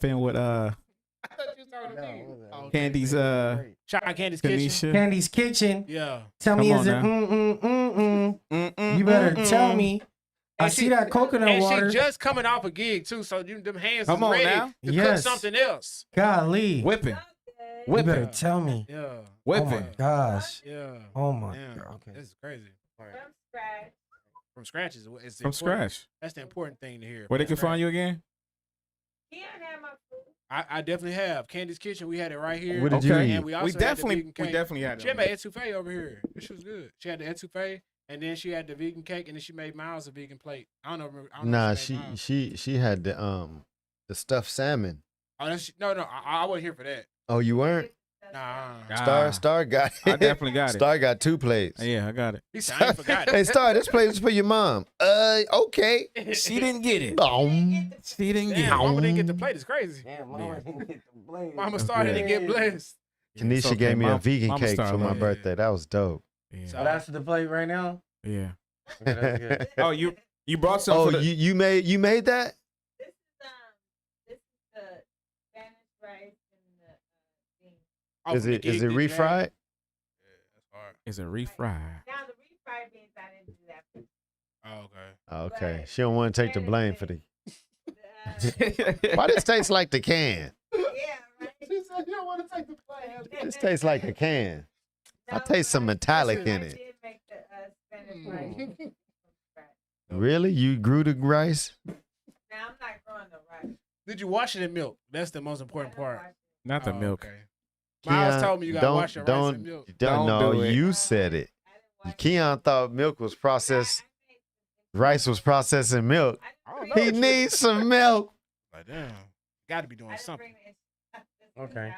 in with I thought you was talking to me. Oh, okay. Candy's Shout out Candy's Kitchen. Kenisha. Candy's Kitchen. Yeah. Tell me, Come is it on You better tell me. I And see she- that coconut And water. she just coming off a gig too, so them hands Come is on ready now. to cook Yes. something else. Golly. Whipping. You better Whipping. tell me. Yeah. Oh Whipping. my gosh. Yeah. Oh my Damn. god. Okay. This is crazy. From scratch. From scratch is it's From scratch. That's the important thing to hear. Where they can find you again? Keon had my food. I definitely have Candy's Kitchen. We had it right here. What did you eat? And we also We had definitely the vegan cake. had She it. had made etouffee over here. This shit was good. She had the etouffee, and then she had the vegan cake, and then she made Miles a vegan plate. I don't know. Nah, if made Miles. she had the stuffed salmon. Oh, no. I wasn't here for that. Oh, you weren't? Nah. Star got I definitely got it. Star got 2 plates. Yeah, I got it. He said, I ain't forgot it. Hey, Star, this plate is for your mom. Okay. She didn't get it. She didn't get Damn, it. Mama didn't get the plate. It's crazy. Damn, Mama Mama Star good. didn't get blessed. Kenisha It's okay. gave me a Mom- vegan Mama cake Star for my love it. birthday. That was dope. Yeah. So- Oh, that's the plate right now? Yeah. Okay, that's good. Oh, you brought some Oh, for the you made that? This is the Spanish rice and the beans. Oh, Is from the it gig that you had? refried? Yeah, that's hard. Is it refried? Now the refried beans, I didn't do that. For Oh, okay. Oh, okay. But- She don't want to take the blame for the. the, Why this tastes like the can? yeah, right. She said you don't want to take the plate. This tastes like a can. I No, taste some but metallic I in did it. make the Spanish rice from scratch. Really? You grew the rice? Now I'm not growing the rice. Did you wash it in milk? That's the most important part. Not the Oh, milk. Okay. Miles Keon, told me you gotta wash your rice in milk. Don't no, do it. you said it. I didn't wash Keon thought milk was processed. Rice was processed in milk. I don't know. He needs some milk. Like, damn. Got to be doing something. Okay.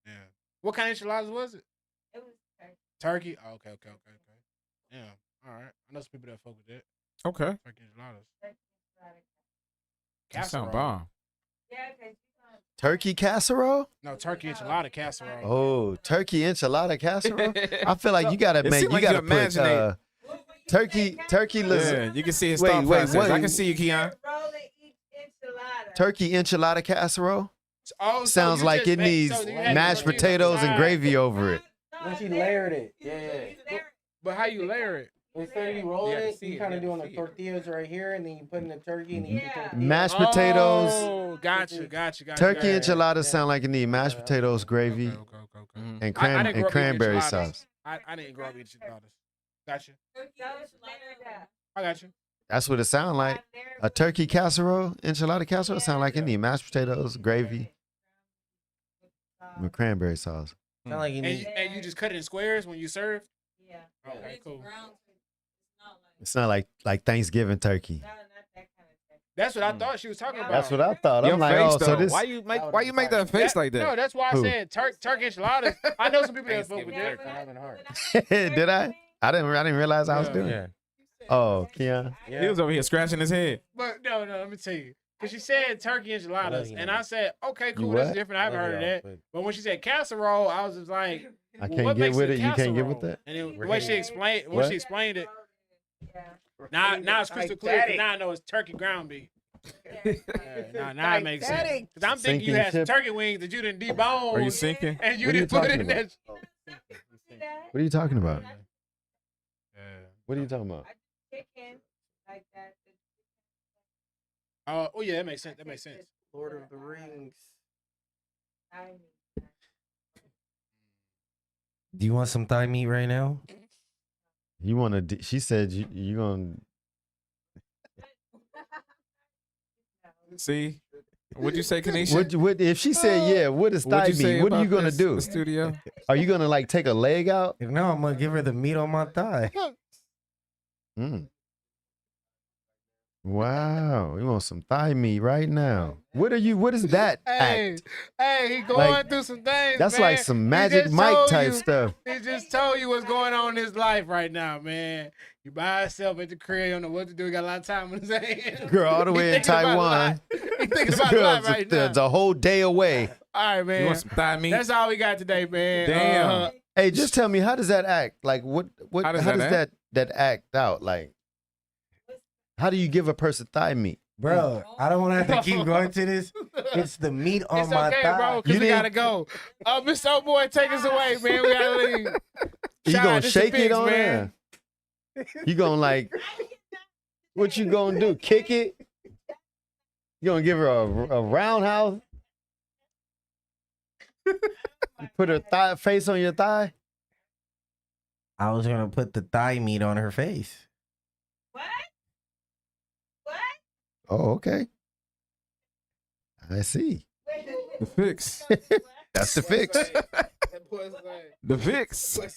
Yeah. What kind of enchiladas was it? It was turkey. Turkey? Oh, okay. Yeah. All right. I know some people that fuck with that. Okay. Turkey enchiladas. That sound Casserole. bomb. Yeah, because Turkey casserole? No, turkey enchilada casserole. Oh, turkey enchilada casserole? I feel like you gotta It make seem you like gotta you put imagine turkey Yeah, lasagna. you can see his Wait, thought wait, process. wait. I can see you, Keon. rolling each enchilada. Turkey enchilada casserole? Oh, so Sounds you like just it make- needs so you had mashed the tortillas potatoes and aside. gravy over it. When she layered it. Yeah. But how you layer it? Instead of you rolling Yeah, I it, see you it, kind yeah, of I doing see the it. tortillas right here, and then you put in the turkey, and then you put Yeah. tortillas. Mashed potatoes. Oh, gotcha. Turkey Yeah. enchiladas sound like it need mashed potatoes, gravy, Okay. Mhm. and I didn't grow up and eating cranberry enchiladas. sauce. I didn't grow up eating enchiladas. Gotcha. Those layered up. I got you. That's what it sound like. A turkey casserole, enchilada casserole, sound like it need mashed potatoes, gravy, with cranberry sauce. Sound like you And need. you just cut it in squares when you serve. Yeah. Okay, It's cool. brown. It's not like. It's not like Thanksgiving turkey. Not that kind of thing. That's what I thought she was talking about. That's what I thought. Your I'm like, face, oh, so though. this. Why you make that face like that? No, that's why I Who? said turkey enchiladas. I know some people that fuck with Yeah, that. Did I? I didn't realize I was doing it. Yeah. Oh, Keon. He was over here scratching his head. But no, let me tell you. Because she said turkey enchiladas. And I said, okay, cool, You that's what? different. I haven't heard of that. But when she said casserole, I was just like, I well, can't what get makes with a it. You can't get with casserole? that. And then the way she explained, What? it, now it's crystal clear. 'Cause now I know it's turkey ground beef. Now it makes sense. Because I'm thinking you Sinking had some ship. turkey wings that you didn't debone. Are you sinking? And you What are you didn't put it talking in that. What are you talking about? Yeah. What are you talking about? Chicken like that. Oh yeah, that makes sense. That makes sense. Lord of the Rings. Do you want some thigh meat right now? You want to? She said you gonna. See? What'd you say, Kenisha? What if she said yeah? What is thigh What'd you say meat? What are you about gonna this, do? The studio? Are you gonna like take a leg out? If no, I'm gonna give her the meat on my thigh. Mm. Wow, you want some thigh meat right now? What is that act? Hey, he going Like, through some things. That's man. like some He Magic just Mike told type you- stuff. He just told you what's going on in his life right now, man. He by himself at the crib, don't know what to do. He got a lot of time on his hands. Girl, all the He way in thinking about a Taiwan. lot. He thinking about a lot right now. It's a whole day away. All right, You man. want some thigh meat? That's all we got today, man. Damn. Hey, just tell me, how does that act? Like, what? How How does does, that that act out? Like, how do you give a person thigh meat? Bro, I don't want to have to keep going to this. It's the meat on It's my okay, thigh. bro, You because we didn't- gotta go. Mr. OhBoy, take us away, man. We gotta leave. You Shout gonna out to shake Fix, it on man. there? You gonna like? What you gonna do? Kick it? You gonna give her a roundhouse? You put her face on your thigh? I was gonna put the thigh meat on her face. What? What? Oh, okay. I see. The fix. That's the fix. The fix.